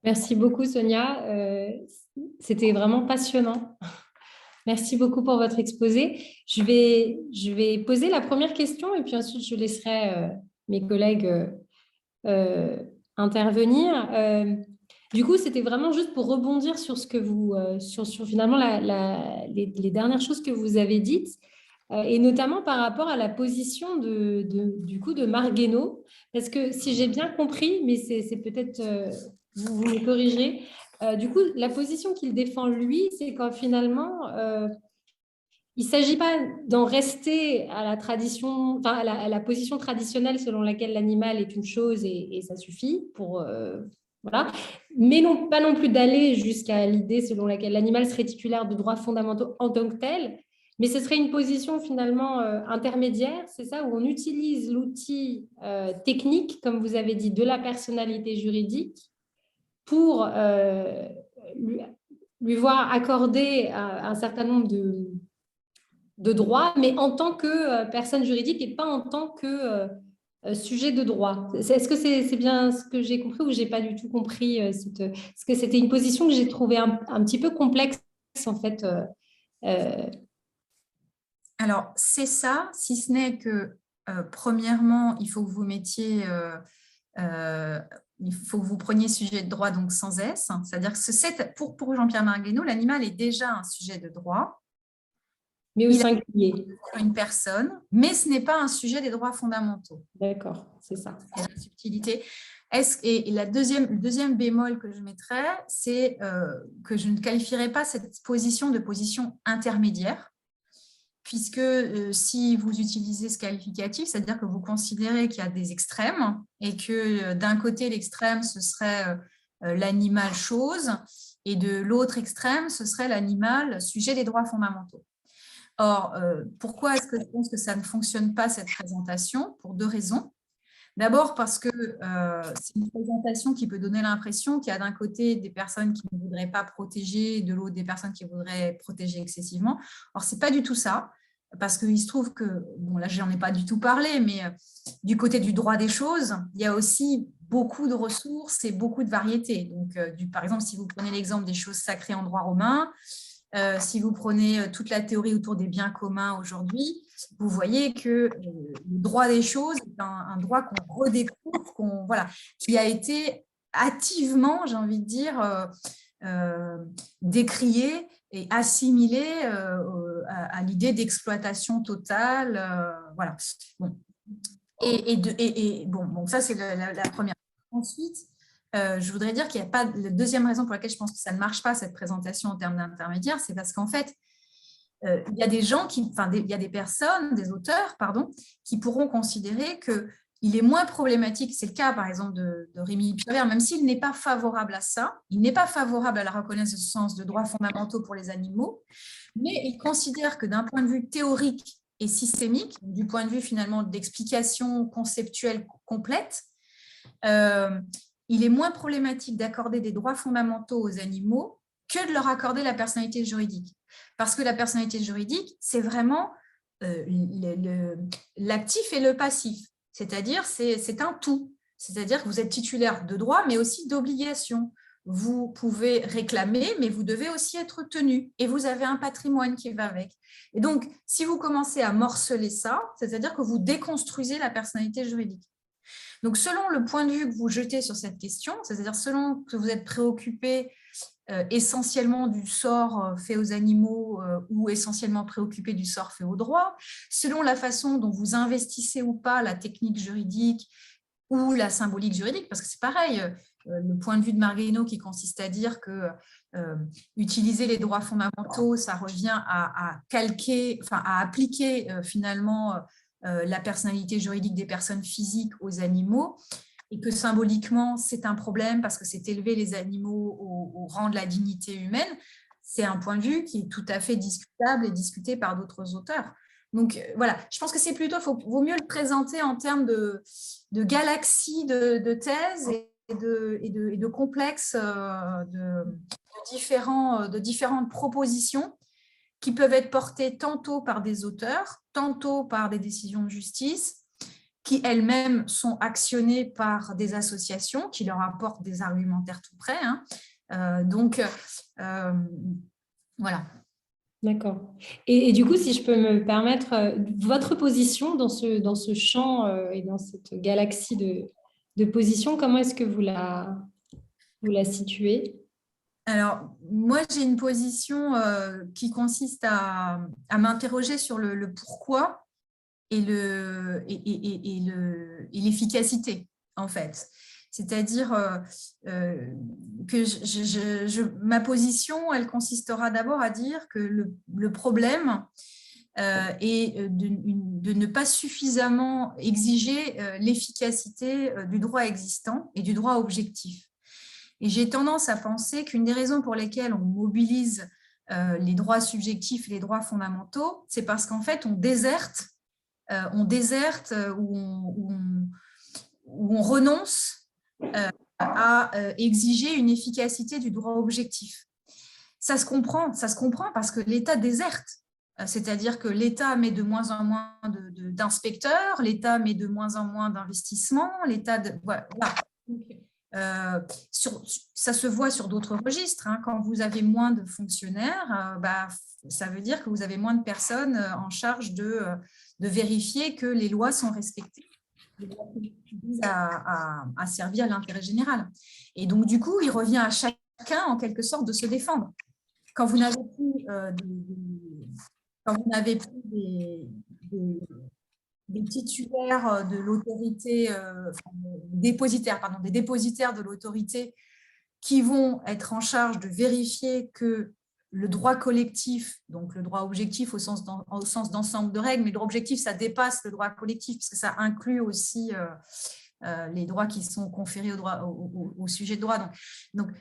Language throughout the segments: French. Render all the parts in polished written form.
Merci beaucoup, Sonia. C'était vraiment passionnant. Merci beaucoup pour votre exposé. Je vais poser la première question et puis ensuite je laisserai mes collègues euh, intervenir. Du coup, c'était vraiment juste pour rebondir sur ce que vous, sur finalement les dernières choses que vous avez dites, et notamment par rapport à la position du coup de Marc Guénaud. Parce que si j'ai bien compris, mais c'est peut-être, vous me corrigerez, du coup, la position qu'il défend lui, c'est quand finalement, il ne s'agit pas d'en rester à la tradition, enfin à la position traditionnelle selon laquelle l'animal est une chose et ça suffit pour voilà, mais non pas non plus d'aller jusqu'à l'idée selon laquelle l'animal serait titulaire de droits fondamentaux en tant que tel, mais ce serait une position finalement intermédiaire, c'est ça, où on utilise l'outil technique, comme vous avez dit, de la personnalité juridique pour lui, lui voir accorder un certain nombre de droit, mais en tant que personne juridique et pas en tant que sujet de droit. Est-ce que c'est bien ce que j'ai compris ou j'ai pas du tout compris parce que c'était une position que j'ai trouvée un petit peu complexe en fait. Euh, Alors, c'est ça, si ce n'est que, premièrement, il faut que vous mettiez, il faut que vous preniez sujet de droit donc sans S, hein. C'est-à-dire que pour Jean-Pierre Marguenot, l'animal est déjà un sujet de droit. mais au Il a singulier. une personne, mais ce n'est pas un sujet des droits fondamentaux. D'accord, c'est ça. C'est la subtilité. Et le deuxième bémol que je mettrais, c'est que je ne qualifierais pas cette position de position intermédiaire, puisque si vous utilisez ce qualificatif, c'est-à-dire que vous considérez qu'il y a des extrêmes et que d'un côté, l'extrême, ce serait l'animal chose, et de l'autre extrême, ce serait l'animal sujet des droits fondamentaux. Or, pourquoi est-ce que je pense que ça ne fonctionne pas, cette présentation? Pour deux raisons. D'abord parce que c'est une présentation qui peut donner l'impression qu'il y a d'un côté des personnes qui ne voudraient pas protéger, et de l'autre des personnes qui voudraient protéger excessivement. Or, ce n'est pas du tout ça, parce qu'il se trouve que, bon là, je n'en ai pas du tout parlé, mais du côté du droit des choses, il y a aussi beaucoup de ressources et beaucoup de variétés. Donc, par exemple, si vous prenez l'exemple des choses sacrées en droit romain, si vous prenez toute la théorie autour des biens communs aujourd'hui, vous voyez que le droit des choses est un droit qu'on redécouvre, voilà, qui a été hâtivement, j'ai envie de dire, décrié et assimilé à l'idée d'exploitation totale. Voilà. Bon. Bon, ça, c'est la première. Ensuite, je voudrais dire qu'il n'y a pas. La deuxième raison pour laquelle je pense que ça ne marche pas, cette présentation en termes d'intermédiaire, c'est parce qu'en fait, il y a des gens il y a des personnes, des auteurs, pardon, qui pourront considérer qu'il est moins problématique. C'est le cas, par exemple, de Rémi Pierre, même s'il n'est pas favorable à ça, il n'est pas favorable à la reconnaissance de droits fondamentaux pour les animaux, mais il considère que d'un point de vue théorique et systémique, du point de vue finalement d'explication conceptuelle complète, il est moins problématique d'accorder des droits fondamentaux aux animaux que de leur accorder la personnalité juridique. Parce que la personnalité juridique, c'est vraiment l'actif et le passif. C'est-à-dire, c'est un tout. C'est-à-dire que vous êtes titulaire de droits, mais aussi d'obligations. Vous pouvez réclamer, mais vous devez aussi être tenu. Et vous avez un patrimoine qui va avec. Et donc, si vous commencez à morceler ça, c'est-à-dire que vous déconstruisez la personnalité juridique. Donc, selon le point de vue que vous jetez sur cette question, c'est-à-dire selon que vous êtes préoccupé essentiellement du sort fait aux animaux ou essentiellement préoccupé du sort fait aux droits, selon la façon dont vous investissez ou pas la technique juridique ou la symbolique juridique, parce que c'est pareil, le point de vue de Marguenot qui consiste à dire que utiliser les droits fondamentaux, ça revient à calquer, enfin à appliquer finalement la personnalité juridique des personnes physiques aux animaux, et que symboliquement, c'est un problème parce que c'est élever les animaux au rang de la dignité humaine, c'est un point de vue qui est tout à fait discutable et discuté par d'autres auteurs. Donc voilà, je pense que c'est plutôt, vaut mieux le présenter en termes de galaxie de thèses et de complexes de différentes propositions qui peuvent être portées tantôt par des auteurs, tantôt par des décisions de justice, qui elles-mêmes sont actionnées par des associations qui leur apportent des argumentaires tout prêts. Donc, voilà. D'accord. Et du coup, si je peux me permettre, votre position dans ce champ et dans cette galaxie de positions, comment est-ce que vous la situez? Alors, moi, j'ai une position qui consiste à m'interroger sur le pourquoi et l'efficacité, en fait. C'est-à-dire que ma position, elle consistera d'abord à dire que le problème est de ne pas suffisamment exiger l'efficacité du droit existant et du droit objectif. Et j'ai tendance à penser qu'une des raisons pour lesquelles on mobilise les droits subjectifs et les droits fondamentaux, c'est parce qu'en fait, on déserte ou on renonce à exiger une efficacité du droit objectif. Ça se comprend parce que l'État déserte. C'est-à-dire que l'État met de moins en moins d'inspecteurs, l'État met de moins en moins d'investissements, voilà. Ça se voit sur d'autres registres. Quand vous avez moins de fonctionnaires, ça veut dire que vous avez moins de personnes en charge de vérifier que les lois sont respectées, à servir l'intérêt général. Et donc, du coup, il revient à chacun, en quelque sorte, de se défendre. Quand vous n'avez plus, des titulaires de l'autorité, des dépositaires de l'autorité qui vont être en charge de vérifier que le droit collectif, donc le droit objectif au sens d'ensemble de règles, mais le droit objectif, ça dépasse le droit collectif, parce que ça inclut aussi les droits qui sont conférés au sujet de droit. Donc,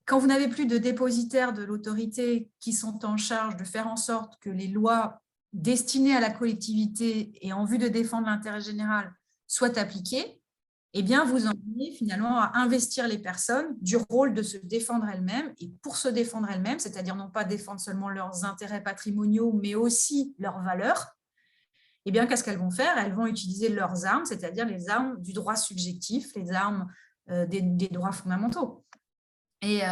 quand vous n'avez plus de dépositaires de l'autorité qui sont en charge de faire en sorte que les lois destinées à la collectivité et en vue de défendre l'intérêt général soient appliquées, eh bien, vous en venez finalement à investir les personnes du rôle de se défendre elles-mêmes. Et pour se défendre elles-mêmes, c'est-à-dire non pas défendre seulement leurs intérêts patrimoniaux, mais aussi leurs valeurs, eh bien, qu'est-ce qu'elles vont faire? Elles vont utiliser leurs armes, c'est-à-dire les armes du droit subjectif, les armes des droits fondamentaux. Et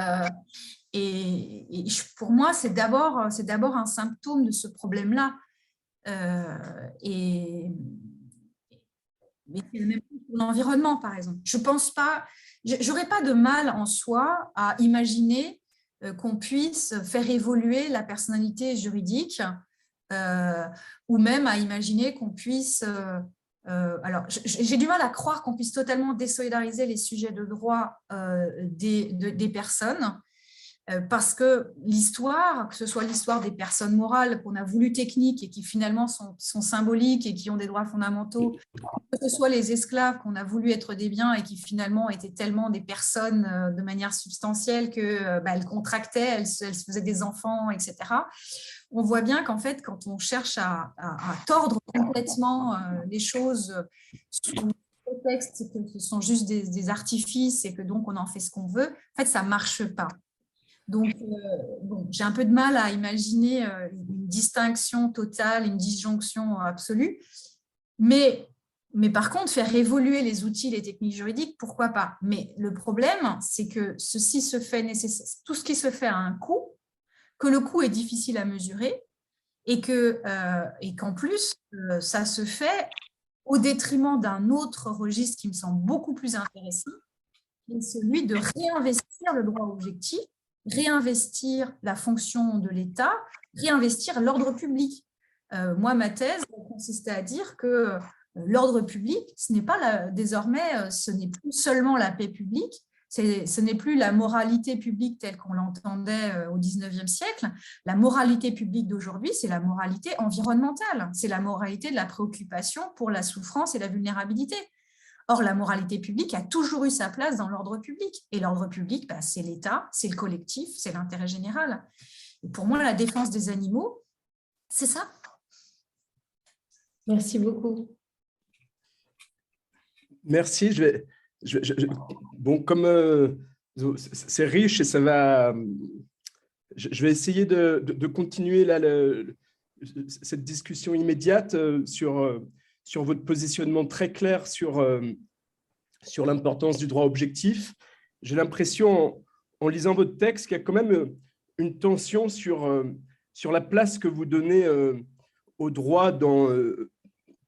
pour moi, c'est d'abord un symptôme de ce problème-là. Mais c'est le même pour l'environnement, par exemple. Je pense pas, j'aurais pas de mal en soi à imaginer qu'on puisse faire évoluer la personnalité juridique ou même à imaginer qu'on puisse... alors, j'ai du mal à croire qu'on puisse totalement désolidariser les sujets de droit des personnes, parce que l'histoire, que ce soit l'histoire des personnes morales qu'on a voulu techniques et qui finalement sont symboliques et qui ont des droits fondamentaux, que ce soit les esclaves qu'on a voulu être des biens et qui finalement étaient tellement des personnes de manière substantielle qu'elles contractaient, elles se faisaient des enfants, etc. On voit bien qu'en fait, quand on cherche à tordre complètement les choses sous prétexte que ce sont juste des artifices et que donc on en fait ce qu'on veut, en fait, ça ne marche pas. Donc, j'ai un peu de mal à imaginer une distinction totale, une disjonction absolue. Mais par contre, faire évoluer les outils, les techniques juridiques, pourquoi pas? Mais le problème, c'est que ceci se fait tout ce qui se fait a un coût, que le coût est difficile à mesurer et qu'en plus, ça se fait au détriment d'un autre registre qui me semble beaucoup plus intéressant, qui est celui de réinvestir le droit objectif, réinvestir la fonction de l'État, réinvestir l'ordre public. Moi, ma thèse consistait à dire que l'ordre public, désormais, ce n'est plus seulement la paix publique, ce n'est plus la moralité publique telle qu'on l'entendait au XIXe siècle. La moralité publique d'aujourd'hui, c'est la moralité environnementale, c'est la moralité de la préoccupation pour la souffrance et la vulnérabilité. Or, la moralité publique a toujours eu sa place dans l'ordre public. Et l'ordre public, c'est l'État, c'est le collectif, c'est l'intérêt général. Et pour moi, la défense des animaux, c'est ça. Merci beaucoup. Merci. Bon, comme c'est riche et ça va... Je vais essayer de continuer là, cette discussion immédiate sur sur votre positionnement très clair sur l'importance du droit objectif. J'ai l'impression, en lisant votre texte, qu'il y a quand même une tension sur la place que vous donnez au droit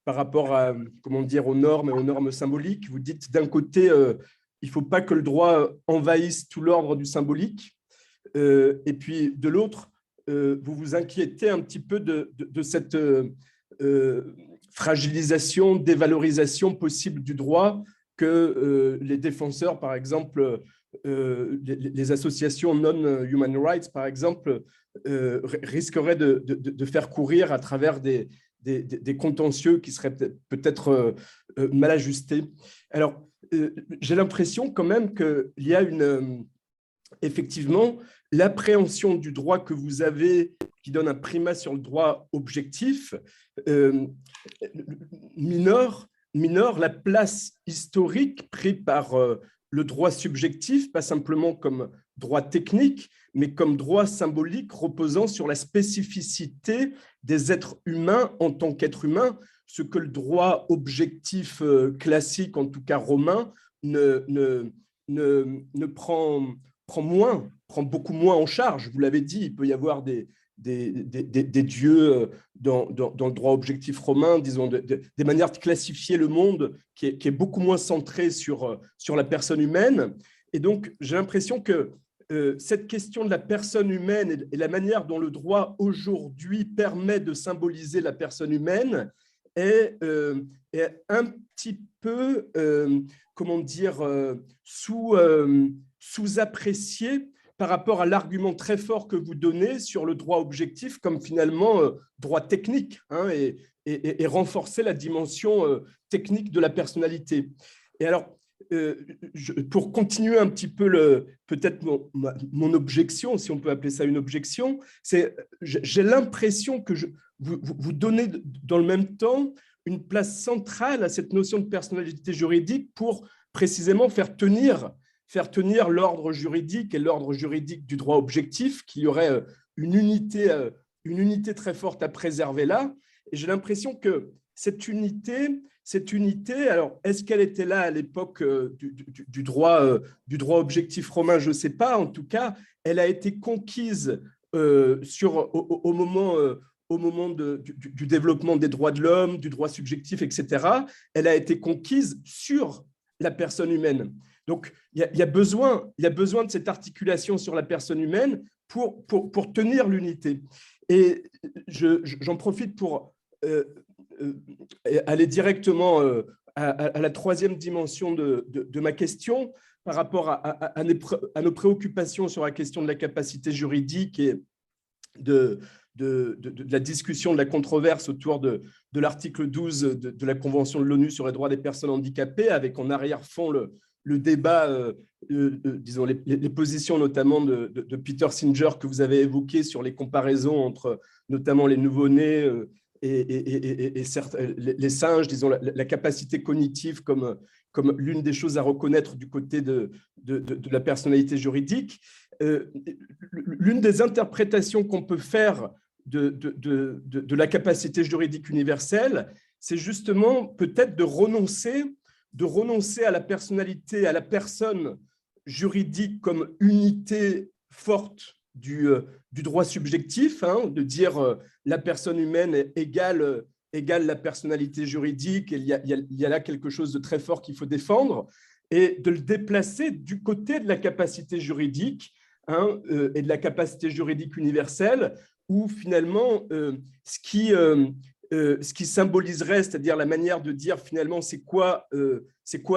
par rapport à, comment dire, aux normes et aux normes symboliques. Vous dites d'un côté, il ne faut pas que le droit envahisse tout l'ordre du symbolique. Et puis de l'autre, vous vous inquiétez un petit peu de cette fragilisation, dévalorisation possible du droit que les défenseurs, par exemple, les associations non-human rights, par exemple, risqueraient de faire courir à travers des contentieux qui seraient peut-être mal ajustés. Alors, j'ai l'impression quand même qu'il y a effectivement l'appréhension du droit que vous avez, qui donne un primat sur le droit objectif, minore la place historique prise par le droit subjectif, pas simplement comme droit technique, mais comme droit symbolique reposant sur la spécificité des êtres humains en tant qu'êtres humains, ce que le droit objectif classique, en tout cas romain, prend beaucoup moins en charge. Vous l'avez dit, il peut y avoir des dieux dans le droit objectif romain, disons, des manières de classifier le monde qui est beaucoup moins centrée sur la personne humaine. Et donc, j'ai l'impression que cette question de la personne humaine et la manière dont le droit aujourd'hui permet de symboliser la personne humaine est un petit peu, comment dire, sous-apprécié par rapport à l'argument très fort que vous donnez sur le droit objectif comme finalement droit technique, hein, et renforcer la dimension technique de la personnalité. Et alors, pour continuer un petit peu peut-être mon objection, si on peut appeler ça une objection, c'est j'ai l'impression que vous donnez dans le même temps une place centrale à cette notion de personnalité juridique pour précisément faire tenir l'ordre juridique et l'ordre juridique du droit objectif, qu'il y aurait une unité très forte à préserver là. Et j'ai l'impression que cette unité, alors est-ce qu'elle était là à l'époque du droit objectif romain? Je ne sais pas. En tout cas, elle a été conquise au moment du développement des droits de l'homme, du droit subjectif, etc. Elle a été conquise sur la personne humaine. Donc, il y a besoin de cette articulation sur la personne humaine pour tenir l'unité. Et j'en profite pour aller directement à la troisième dimension de ma question par rapport à nos préoccupations sur la question de la capacité juridique et de la discussion, de la controverse autour de l'article 12 de la Convention de l'ONU sur les droits des personnes handicapées, avec en arrière-fond le débat, disons les positions notamment de Peter Singer que vous avez évoquées sur les comparaisons entre notamment les nouveau-nés et les singes, disons la capacité cognitive comme l'une des choses à reconnaître du côté de la personnalité juridique. L'une des interprétations qu'on peut faire de la capacité juridique universelle, c'est justement peut-être de renoncer à la personnalité, à la personne juridique comme unité forte du droit subjectif, hein, de dire la personne humaine égale la personnalité juridique, et il y a là quelque chose de très fort qu'il faut défendre, et de le déplacer du côté de la capacité juridique, hein, et de la capacité juridique universelle, où finalement ce qui symboliserait, c'est-à-dire la manière de dire finalement c'est quoi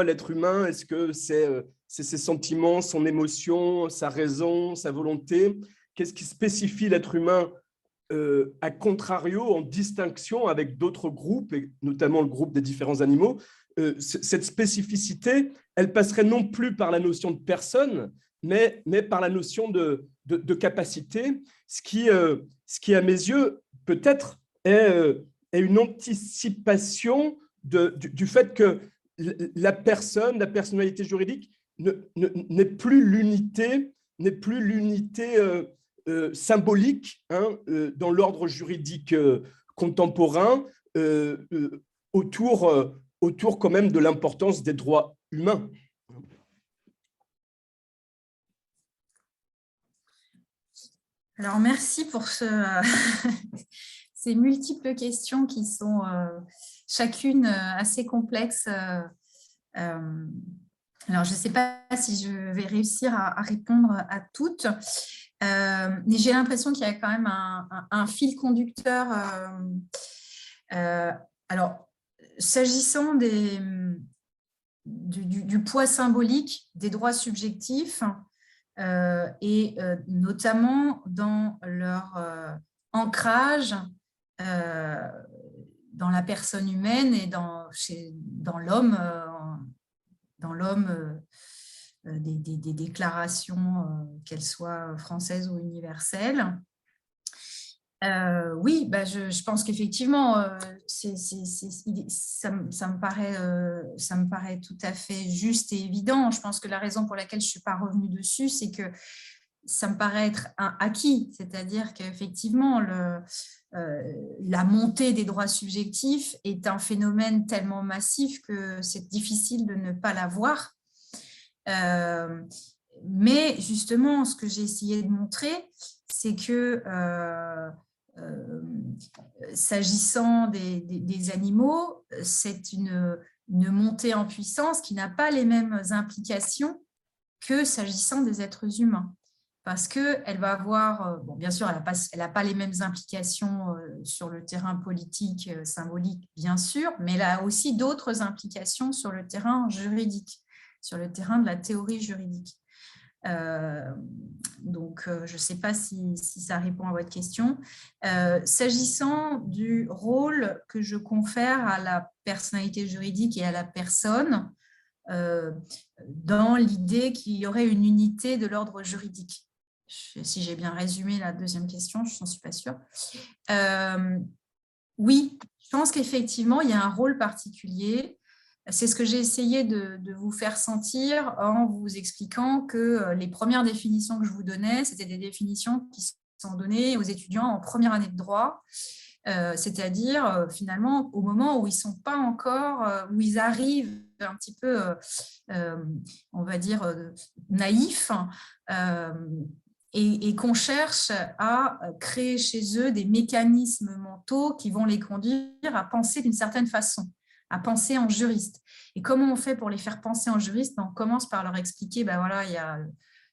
l'être humain, est-ce que c'est ses sentiments, son émotion, sa raison, sa volonté, qu'est-ce qui spécifie l'être humain à contrario, en distinction avec d'autres groupes, et notamment le groupe des différents animaux. Cette spécificité, elle passerait non plus par la notion de personne, mais par la notion de capacité, ce qui, à mes yeux, peut-être est une anticipation du fait que la personnalité juridique n'est plus l'unité symbolique, hein, dans l'ordre juridique contemporain, autour quand même de l'importance des droits humains. Alors, merci pour ces multiples questions qui sont chacune assez complexes. Alors, je ne sais pas si je vais réussir à répondre à toutes, mais j'ai l'impression qu'il y a quand même un fil conducteur. Alors, s'agissant du poids symbolique des droits subjectifs, et notamment dans leur ancrage dans la personne humaine et dans l'homme, des déclarations, qu'elles soient françaises ou universelles. Oui, je pense qu'effectivement, ça me paraît tout à fait juste et évident. Je pense que la raison pour laquelle je ne suis pas revenue dessus, c'est que ça me paraît être un acquis, c'est-à-dire qu'effectivement, la montée des droits subjectifs est un phénomène tellement massif que c'est difficile de ne pas l'avoir. Mais justement, ce que j'ai essayé de montrer, c'est que s'agissant des animaux, c'est une montée en puissance qui n'a pas les mêmes implications que s'agissant des êtres humains. Parce qu'elle va avoir, bon, bien sûr, elle n'a pas les mêmes implications sur le terrain politique, symbolique, bien sûr, mais elle a aussi d'autres implications sur le terrain juridique, sur le terrain de la théorie juridique. Donc, je ne sais pas si ça répond à votre question. S'agissant du rôle que je confère à la personnalité juridique et à la personne, dans l'idée qu'il y aurait une unité de l'ordre juridique. Si j'ai bien résumé la deuxième question, je n'en suis pas sûre. Oui, je pense qu'effectivement, il y a un rôle particulier. C'est ce que j'ai essayé de vous faire sentir en vous expliquant que les premières définitions que je vous donnais, c'était des définitions qui sont données aux étudiants en première année de droit, c'est-à-dire finalement au moment où ils ne sont pas encore, où ils arrivent un petit peu, on va dire, naïfs, et qu'on cherche à créer chez eux des mécanismes mentaux qui vont les conduire à penser d'une certaine façon, à penser en juriste. Et comment on fait pour les faire penser en juriste? On commence par leur expliquer, voilà, il y a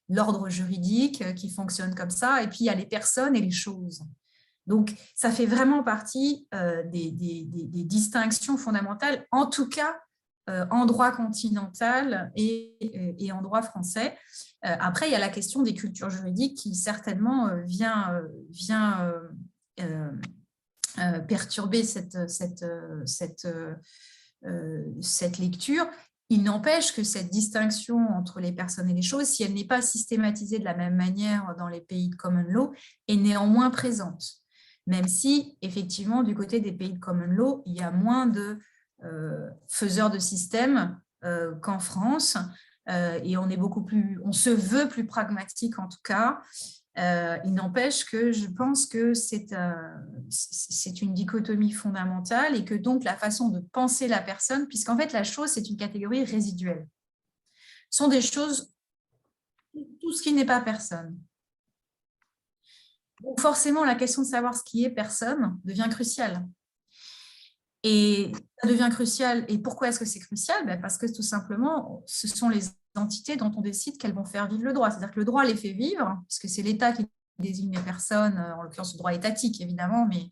l'ordre juridique qui fonctionne comme ça, et puis il y a les personnes et les choses. Donc, ça fait vraiment partie des distinctions fondamentales, en tout cas en droit continental et en droit français. Après, il y a la question des cultures juridiques qui certainement vient perturber cette lecture. Il n'empêche que cette distinction entre les personnes et les choses, si elle n'est pas systématisée de la même manière dans les pays de common law, est néanmoins présente. Même si, effectivement, du côté des pays de common law, il y a moins de faiseurs de système qu'en France, et on se veut plus pragmatique en tout cas. Il n'empêche que je pense que c'est une dichotomie fondamentale et que donc la façon de penser la personne, puisqu'en fait la chose c'est une catégorie résiduelle, sont des choses, tout ce qui n'est pas personne. Donc forcément la question de savoir ce qui est personne devient cruciale. Et ça devient crucial. Et pourquoi est-ce que c'est crucial? Parce que tout simplement, ce sont les entités dont on décide qu'elles vont faire vivre le droit. C'est-à-dire que le droit les fait vivre, puisque c'est l'État qui désigne les personnes, en l'occurrence le droit étatique évidemment, mais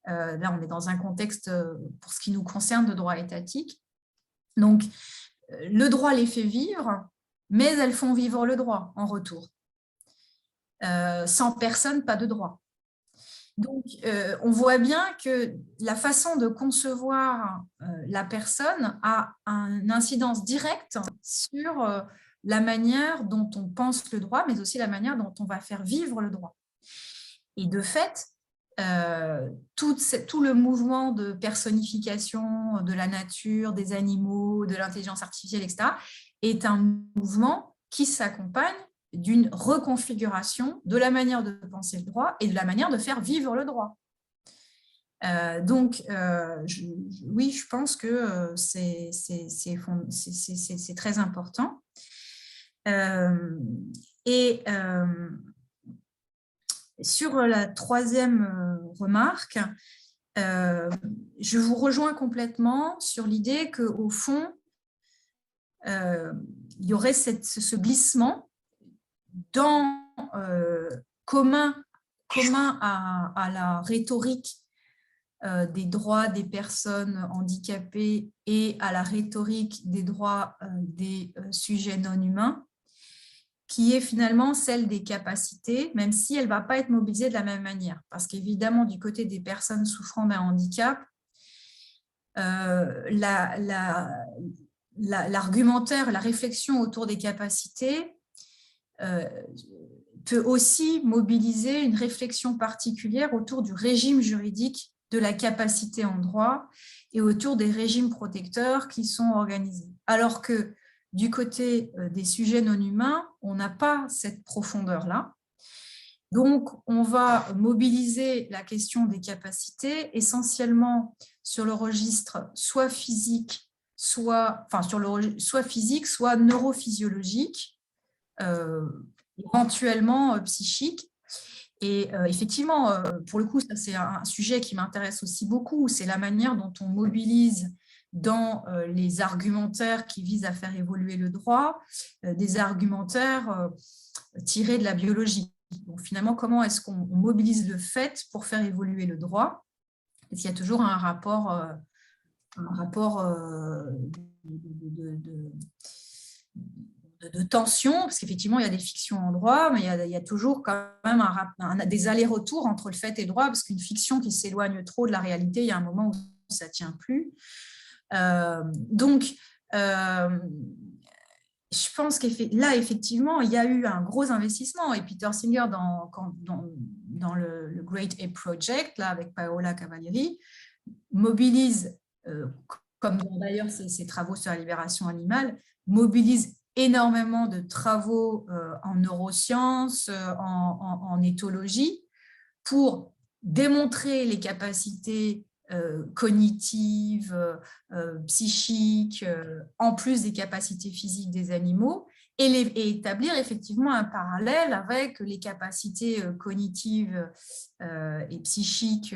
là on est dans un contexte, pour ce qui nous concerne, de droit étatique. Donc, le droit les fait vivre, mais elles font vivre le droit en retour. Sans personne, pas de droit. Donc, on voit bien que la façon de concevoir la personne a une incidence directe sur la manière dont on pense le droit, mais aussi la manière dont on va faire vivre le droit. Et de fait, tout le mouvement de personnification de la nature, des animaux, de l'intelligence artificielle, etc., est un mouvement qui s'accompagne d'une reconfiguration de la manière de penser le droit et de la manière de faire vivre le droit. Oui, je pense que c'est très important. Sur la troisième remarque, je vous rejoins complètement sur l'idée qu'au fond, il y aurait ce glissement commun à la rhétorique des droits des personnes handicapées et à la rhétorique des droits des sujets non humains, qui est finalement celle des capacités, même si elle ne va pas être mobilisée de la même manière. Parce qu'évidemment, du côté des personnes souffrant d'un handicap, l'argumentaire, la réflexion autour des capacités peut aussi mobiliser une réflexion particulière autour du régime juridique de la capacité en droit et autour des régimes protecteurs qui sont organisés. Alors que du côté des sujets non humains, on n'a pas cette profondeur-là. Donc, on va mobiliser la question des capacités essentiellement sur le registre soit physique, soit neurophysiologique, éventuellement psychique. Et effectivement, pour le coup, ça c'est un sujet qui m'intéresse aussi beaucoup, c'est la manière dont on mobilise dans les argumentaires qui visent à faire évoluer le droit, des argumentaires tirés de la biologie. Donc finalement, comment est-ce qu'on mobilise le fait pour faire évoluer le droit? Parce qu'il y a toujours un rapport de tension, parce qu'effectivement, il y a des fictions en droit, mais il y a toujours quand même des allers-retours entre le fait et le droit, parce qu'une fiction qui s'éloigne trop de la réalité, il y a un moment où ça ne tient plus. Je pense que là, effectivement, il y a eu un gros investissement. Et Peter Singer, dans le Great Ape Project, là, avec Paola Cavalieri, mobilise, comme d'ailleurs ses travaux sur la libération animale, mobilise énormément de travaux en neurosciences, en éthologie, pour démontrer les capacités cognitives, psychiques, en plus des capacités physiques des animaux, et établir effectivement un parallèle avec les capacités cognitives et psychiques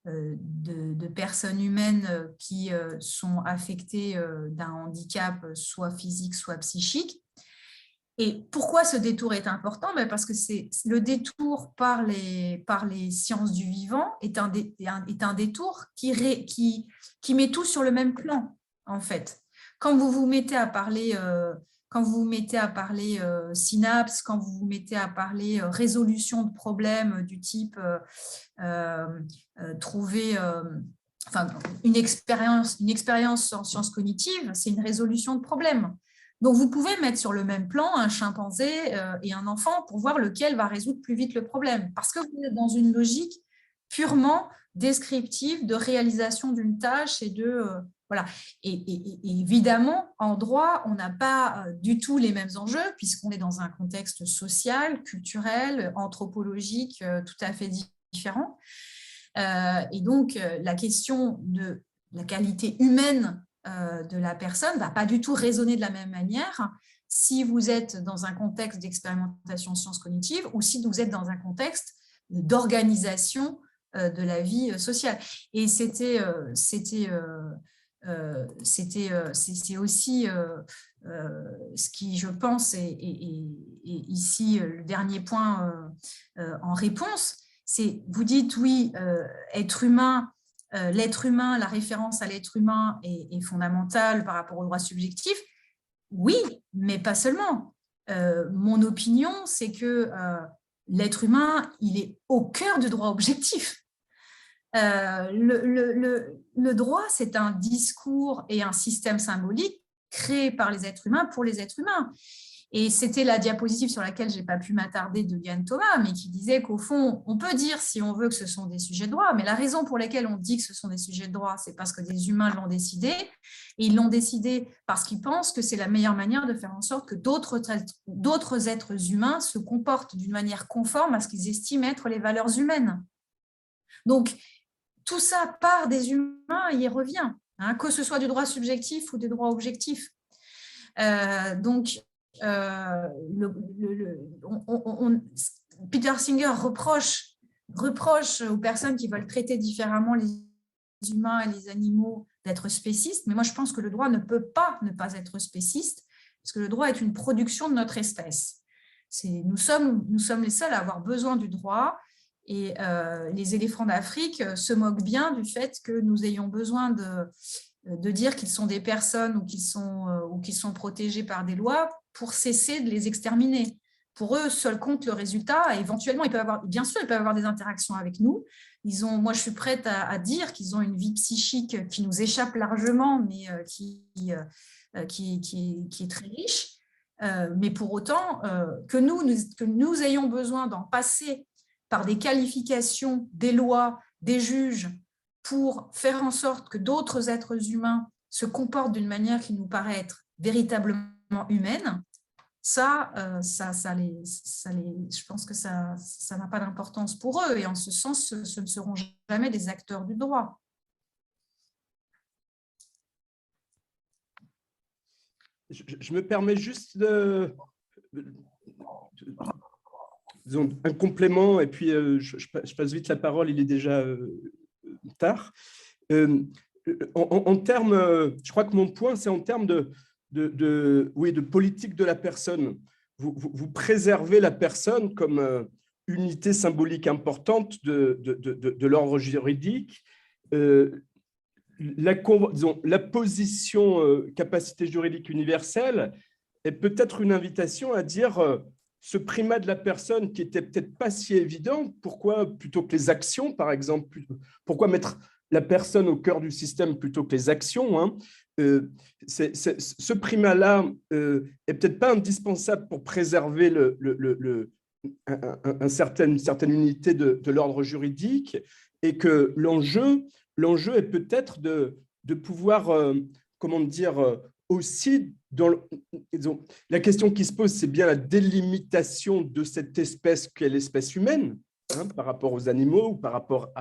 de personnes humaines qui sont affectées d'un handicap, soit physique, soit psychique. Et pourquoi ce détour est important? Parce que le détour par les sciences du vivant est un détour qui met tout sur le même plan, en fait. Quand vous vous mettez à parler, synapses, quand vous vous mettez à parler résolution de problèmes du type trouver une expérience en sciences cognitives, c'est une résolution de problèmes. Donc, vous pouvez mettre sur le même plan un chimpanzé et un enfant pour voir lequel va résoudre plus vite le problème. Parce que vous êtes dans une logique purement descriptive de réalisation d'une tâche et de… voilà. Et évidemment, en droit, on n'a pas du tout les mêmes enjeux puisqu'on est dans un contexte social, culturel, anthropologique tout à fait différent. Et donc, la question de la qualité humaine de la personne ne va pas du tout résonner de la même manière si vous êtes dans un contexte d'expérimentation en sciences cognitives ou si vous êtes dans un contexte d'organisation de la vie sociale. Et c'est aussi ce qui, je pense, est ici le dernier point en réponse. Vous dites, oui, être humain, l'être humain, la référence à l'être humain est fondamentale par rapport aux droits subjectifs. Oui, mais pas seulement. Mon opinion, c'est que l'être humain, il est au cœur du droit objectif. Le droit, c'est un discours et un système symbolique créé par les êtres humains pour les êtres humains. Et c'était la diapositive sur laquelle je n'ai pas pu m'attarder de Yann Thomas, mais qui disait qu'au fond, on peut dire si on veut que ce sont des sujets de droit, mais la raison pour laquelle on dit que ce sont des sujets de droit, c'est parce que des humains l'ont décidé, et ils l'ont décidé parce qu'ils pensent que c'est la meilleure manière de faire en sorte que d'autres êtres humains se comportent d'une manière conforme à ce qu'ils estiment être les valeurs humaines. Donc, tout ça part des humains et y revient, hein, que ce soit du droit subjectif ou des droits objectifs. Peter Singer reproche aux personnes qui veulent traiter différemment les humains et les animaux d'être spécistes, mais moi je pense que le droit ne peut pas ne pas être spéciste, parce que le droit est une production de notre espèce. Nous sommes les seuls à avoir besoin du droit, et les éléphants d'Afrique se moquent bien du fait que nous ayons besoin de dire qu'ils sont des personnes ou qu'ils sont protégés par des lois pour cesser de les exterminer. Pour eux, seul compte le résultat. Et éventuellement, bien sûr, ils peuvent avoir des interactions avec nous. Moi, je suis prête à dire qu'ils ont une vie psychique qui nous échappe largement, mais qui est très riche. Mais pour autant, que nous ayons besoin d'en passer par des qualifications, des lois, des juges, pour faire en sorte que d'autres êtres humains se comportent d'une manière qui nous paraît être véritablement humaine, je pense que ça n'a pas d'importance pour eux, et en ce sens, ce ne seront jamais des acteurs du droit. Je me permets juste un complément, et puis je passe vite la parole, il est déjà tard. En termes, je crois que mon point, c'est en termes de politique de la personne. Vous préservez la personne comme unité symbolique importante de l'ordre juridique. La position capacité juridique universelle est peut-être une invitation à dire ce primat de la personne qui était peut-être pas si évident, pourquoi plutôt que les actions, par exemple, pourquoi mettre la personne au cœur du système plutôt que les actions, hein, ce primat-là est peut-être pas indispensable pour préserver une certaine unité de l'ordre juridique, et que l'enjeu est peut-être de pouvoir, comment dire, aussi, la question qui se pose, c'est bien la délimitation de cette espèce qu'est l'espèce humaine, hein, par rapport aux animaux ou par rapport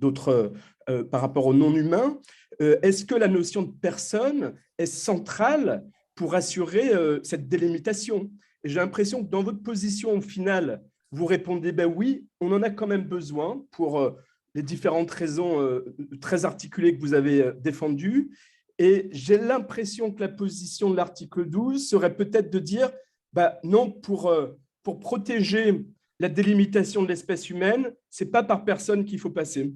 d'autres, par rapport aux non-humains. Est-ce que la notion de personne est centrale pour assurer cette délimitation? Et j'ai l'impression que dans votre position, au final, vous répondez, ben oui, on en a quand même besoin pour les différentes raisons très articulées que vous avez défendues. Et j'ai l'impression que la position de l'article 12 serait peut-être de dire, bah non, pour protéger la délimitation de l'espèce humaine, ce n'est pas par personne qu'il faut passer.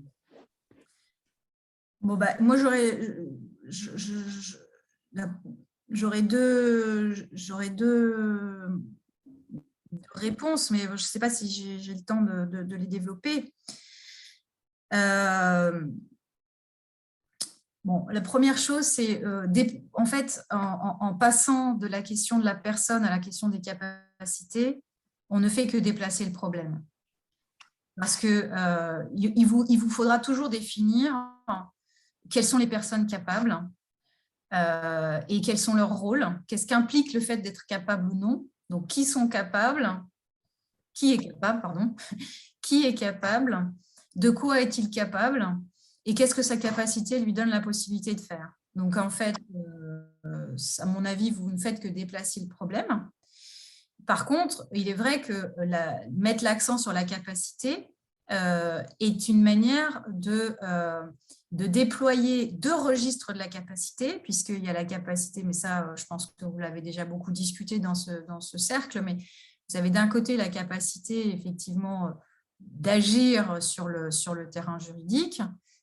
Bon, bah, moi, j'aurais deux réponses, mais je ne sais pas si j'ai le temps de les développer. Bon, la première chose, c'est en fait, en passant de la question de la personne à la question des capacités, on ne fait que déplacer le problème. Parce qu'il vous faudra toujours définir quelles sont les personnes capables et quels sont leurs rôles, qu'est-ce qu'implique le fait d'être capable ou non. Donc, qui est capable, de quoi est-il capable et qu'est-ce que sa capacité lui donne la possibilité de faire. Donc, en fait, à mon avis, vous ne faites que déplacer le problème. Par contre, il est vrai que mettre l'accent sur la capacité est une manière de déployer deux registres de la capacité, puisqu'il y a la capacité, mais ça, je pense que vous l'avez déjà beaucoup discuté dans ce cercle, mais vous avez d'un côté la capacité, effectivement, d'agir sur le terrain juridique,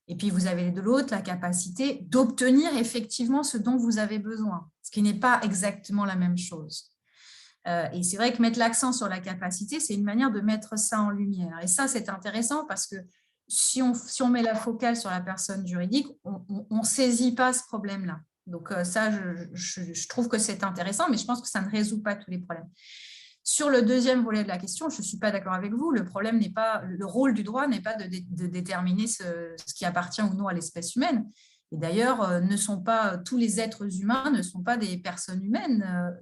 et puis vous avez de l'autre la capacité d'obtenir effectivement ce dont vous avez besoin, ce qui n'est pas exactement la même chose. Et c'est vrai que mettre l'accent sur la capacité, c'est une manière de mettre ça en lumière. Et ça, c'est intéressant parce que si on met la focale sur la personne juridique, on ne saisit pas ce problème-là. Donc ça, je trouve que c'est intéressant, mais je pense que ça ne résout pas tous les problèmes. Sur le deuxième volet de la question, je ne suis pas d'accord avec vous. Le rôle du droit n'est pas de déterminer ce qui appartient ou non à l'espèce humaine. Et d'ailleurs, tous les êtres humains ne sont pas des personnes humaines,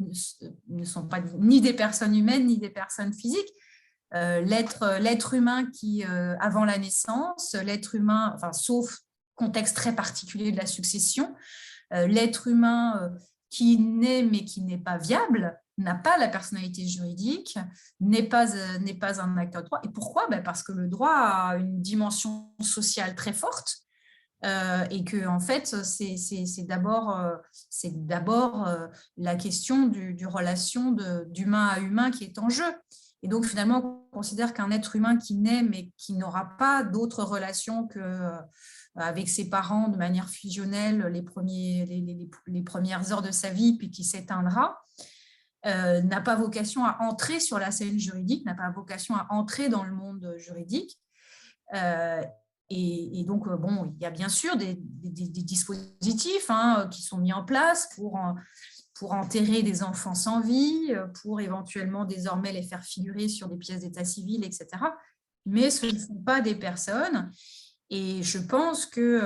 ne sont pas ni des personnes humaines ni des personnes physiques. l'être humain qui, avant la naissance, l'être humain, enfin, sauf contexte très particulier de la succession, l'être humain qui naît mais qui n'est pas viable, n'a pas la personnalité juridique, n'est pas un acteur de droit. Et pourquoi ? Parce que le droit a une dimension sociale très forte, et que en fait, c'est d'abord la question du relation d'humain à humain qui est en jeu. Et donc, finalement, on considère qu'un être humain qui naît, mais qui n'aura pas d'autres relations qu'avec ses parents de manière fusionnelle les premières heures de sa vie, puis qui s'éteindra, n'a pas vocation à entrer sur la scène juridique, n'a pas vocation à entrer dans le monde juridique. Et donc, bon, il y a bien sûr des dispositifs qui sont mis en place pour enterrer des enfants sans vie, pour éventuellement désormais les faire figurer sur des pièces d'état civil, etc. Mais ce ne sont pas des personnes. Et je pense que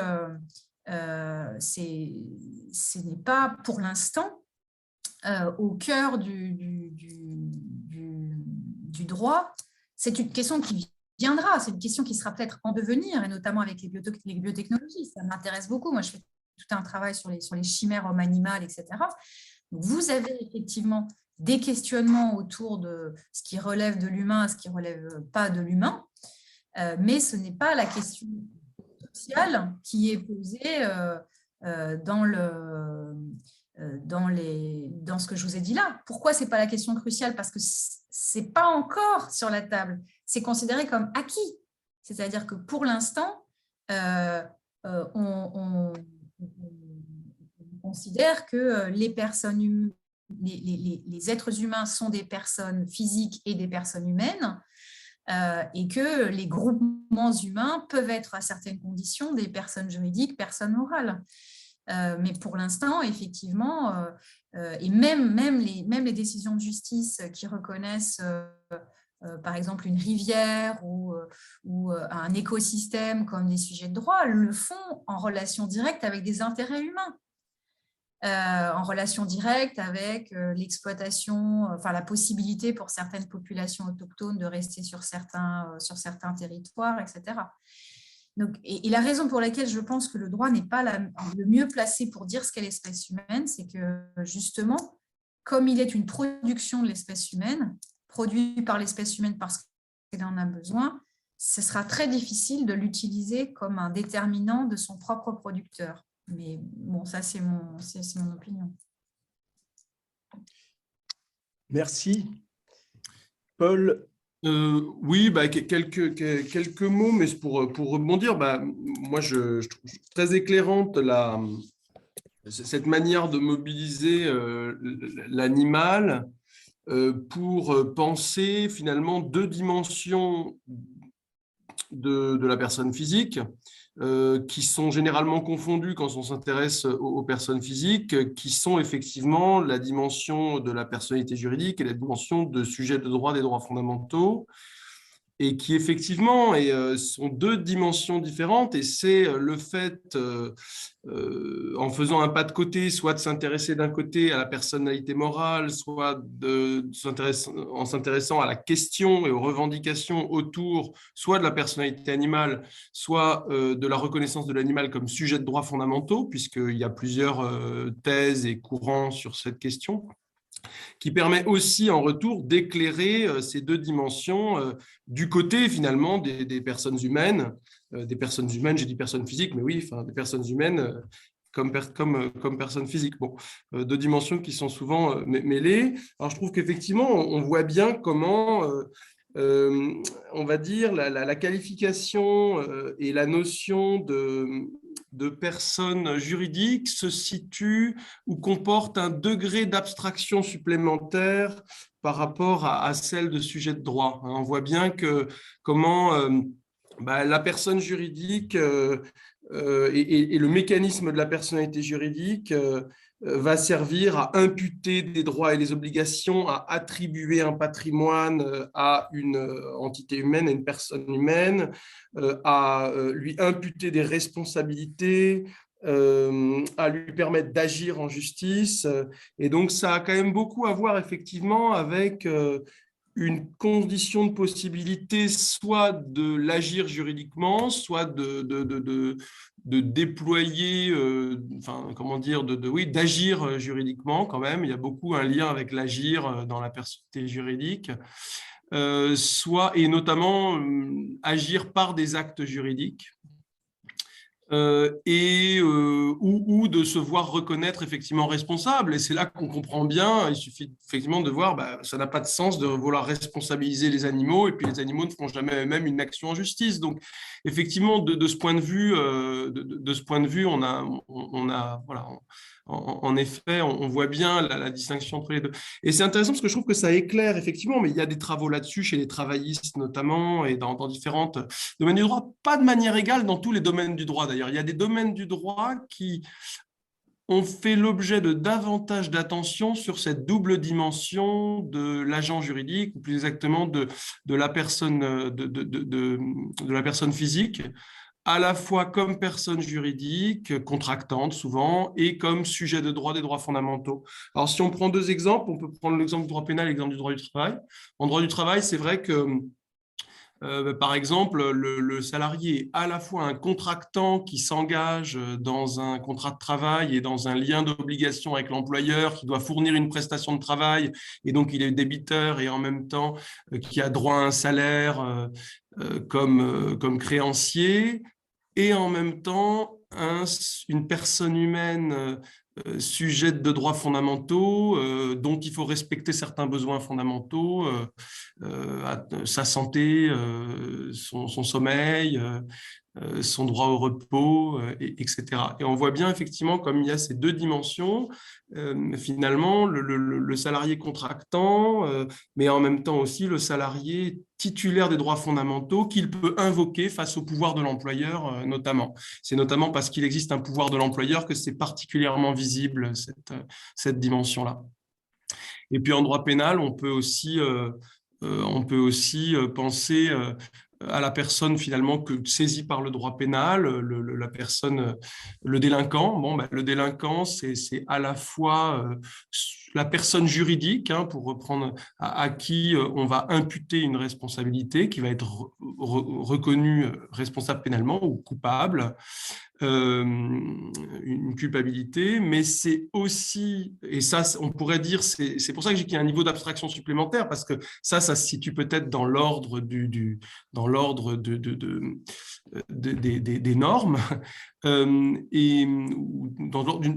ce n'est pas pour l'instant au cœur du droit. C'est une question qui viendra, c'est une question qui sera peut-être en devenir, et notamment avec les biotechnologies. Ça m'intéresse beaucoup. Moi, je fais tout un travail sur les chimères homme-animal, etc. Donc, vous avez effectivement des questionnements autour de ce qui relève de l'humain, ce qui ne relève pas de l'humain, mais ce n'est pas la question sociale qui est posée dans ce que je vous ai dit là. Pourquoi ce n'est pas la question cruciale ? Parce que ce n'est pas encore sur la table. C'est considéré comme acquis. C'est-à-dire que pour l'instant, on considère que les êtres humains sont des personnes physiques et des personnes humaines, et que les groupements humains peuvent être à certaines conditions des personnes juridiques, personnes morales. Mais pour l'instant, effectivement, et même les décisions de justice qui reconnaissent, par exemple, une rivière ou un écosystème comme des sujets de droit, le font en relation directe avec des intérêts humains, en relation directe avec l'exploitation, enfin la possibilité pour certaines populations autochtones de rester sur certains territoires, etc. Donc, et la raison pour laquelle je pense que le droit n'est pas le mieux placé pour dire ce qu'est l'espèce humaine, c'est que justement, comme il est une production de l'espèce humaine, produit par l'espèce humaine parce qu'elle en a besoin, ce sera très difficile de l'utiliser comme un déterminant de son propre producteur. Mais bon, ça, c'est mon opinion. Merci. Paul? Oui, quelques mots, mais pour rebondir, moi, je trouve très éclairante cette manière de mobiliser l'animal pour penser finalement deux dimensions de la personne physique, qui sont généralement confondues quand on s'intéresse aux personnes physiques, qui sont effectivement la dimension de la personnalité juridique et la dimension de sujet de droit des droits fondamentaux, et qui effectivement sont deux dimensions différentes. Et c'est le fait, en faisant un pas de côté, soit de s'intéresser d'un côté à la personnalité morale, soit en s'intéressant à la question et aux revendications autour soit de la personnalité animale, soit de la reconnaissance de l'animal comme sujet de droits fondamentaux, puisqu'il y a plusieurs thèses et courants sur cette question, qui permet aussi en retour d'éclairer ces deux dimensions du côté finalement des personnes humaines. Des personnes humaines, j'ai dit personnes physiques, mais oui, enfin, des personnes humaines comme personnes physiques. Bon, deux dimensions qui sont souvent mêlées. Alors je trouve qu'effectivement, on voit bien comment, on va dire, la qualification et la notion de personne juridique se situe ou comporte un degré d'abstraction supplémentaire par rapport à celle de sujet de droit. On voit bien comment la personne juridique et le mécanisme de la personnalité juridique va servir à imputer des droits et des obligations, à attribuer un patrimoine à une entité humaine, à une personne humaine, à lui imputer des responsabilités, à lui permettre d'agir en justice. Et donc, ça a quand même beaucoup à voir effectivement avec une condition de possibilité soit de l'agir juridiquement, soit de déployer, comment dire, oui, d'agir juridiquement quand même. Il y a beaucoup un lien avec l'agir dans la personnalité juridique, soit, et notamment agir par des actes juridiques. Ou de se voir reconnaître effectivement responsable. Et c'est là qu'on comprend bien, il suffit effectivement de voir, ça n'a pas de sens de vouloir responsabiliser les animaux, et puis les animaux ne feront jamais eux-mêmes une action en justice. Donc effectivement, de ce point de vue, on a voilà, en effet, on voit bien la distinction entre les deux. Et c'est intéressant parce que je trouve que ça éclaire effectivement, mais il y a des travaux là-dessus chez les travaillistes notamment, et dans différentes domaines du droit, pas de manière égale dans tous les domaines du droit d'ailleurs. Il y a des domaines du droit qui ont fait l'objet de davantage d'attention sur cette double dimension de l'agent juridique, ou plus exactement de la personne, de la personne physique, à la fois comme personne juridique, contractante souvent, et comme sujet de droit des droits fondamentaux. Alors, si on prend deux exemples, on peut prendre l'exemple du droit pénal et l'exemple du droit du travail. En droit du travail, c'est vrai que, par exemple, le salarié est à la fois un contractant qui s'engage dans un contrat de travail et dans un lien d'obligation avec l'employeur, qui doit fournir une prestation de travail, et donc il est débiteur, et en même temps qui a droit à un salaire comme créancier, et en même temps une personne humaine sujette de droits fondamentaux, dont il faut respecter certains besoins fondamentaux, sa santé, son sommeil, son droit au repos, etc. Et on voit bien effectivement comme il y a ces deux dimensions, finalement le salarié contractant, mais en même temps aussi le salarié titulaire des droits fondamentaux qu'il peut invoquer face au pouvoir de l'employeur notamment. C'est notamment parce qu'il existe un pouvoir de l'employeur que c'est particulièrement visible cette dimension-là. Et puis en droit pénal, on peut aussi penser à la personne finalement saisie par le droit pénal, la personne, le délinquant. Le délinquant, c'est à la fois la personne juridique, pour reprendre, à qui on va imputer une responsabilité, qui va être reconnue responsable pénalement ou coupable, une culpabilité, mais c'est aussi, et ça on pourrait dire, c'est pour ça que j'ai qu'il y a un niveau d'abstraction supplémentaire, parce que ça se situe peut-être dans l'ordre des normes, et dans l'ordre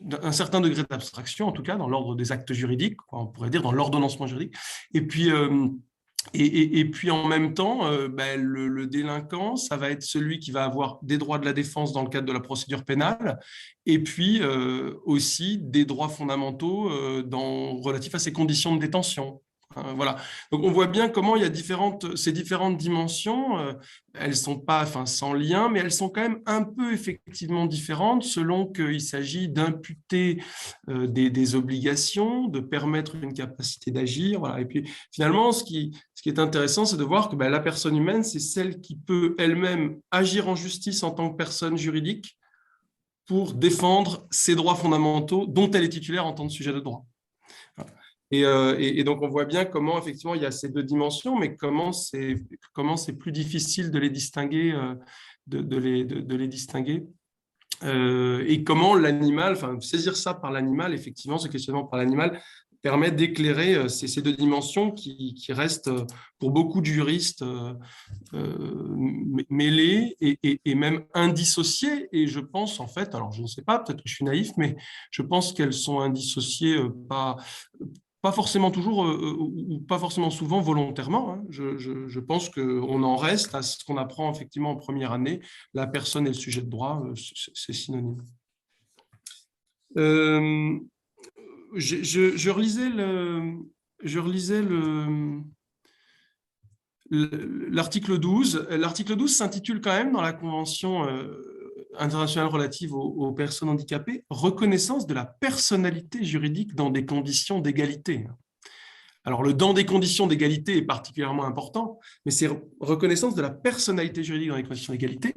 d'un certain degré d'abstraction, en tout cas dans l'ordre des actes juridiques, on pourrait dire dans l'ordonnancement juridique, et puis en même temps, le délinquant, ça va être celui qui va avoir des droits de la défense dans le cadre de la procédure pénale, et puis aussi des droits fondamentaux relatifs à ses conditions de détention. Voilà. Donc on voit bien comment il y a ces différentes dimensions, elles ne sont pas sans lien, mais elles sont quand même un peu effectivement différentes selon qu'il s'agit d'imputer des obligations, de permettre une capacité d'agir. Voilà. Et puis finalement, ce qui est intéressant, c'est de voir que la personne humaine, c'est celle qui peut elle-même agir en justice en tant que personne juridique pour défendre ses droits fondamentaux dont elle est titulaire en tant que sujet de droit. Voilà. Et donc, on voit bien comment, effectivement, il y a ces deux dimensions, mais comment c'est plus difficile de les distinguer, de les distinguer. Et comment l'animal, saisir ça par l'animal, effectivement, ce questionnement par l'animal permet d'éclairer ces deux dimensions qui restent, pour beaucoup de juristes, mêlées et même indissociées. Et je pense, en fait, alors je ne sais pas, peut-être que je suis naïf, mais je pense qu'elles sont indissociées, pas forcément toujours ou pas forcément souvent volontairement. Je pense qu'on en reste à ce qu'on apprend effectivement en première année. La personne et le sujet de droit, c'est synonyme. Je relisais l'article 12. L'article 12 s'intitule quand même dans la Convention internationale relative aux personnes handicapées, reconnaissance de la personnalité juridique dans des conditions d'égalité. Alors, le dans des conditions d'égalité est particulièrement important, mais c'est reconnaissance de la personnalité juridique dans des conditions d'égalité.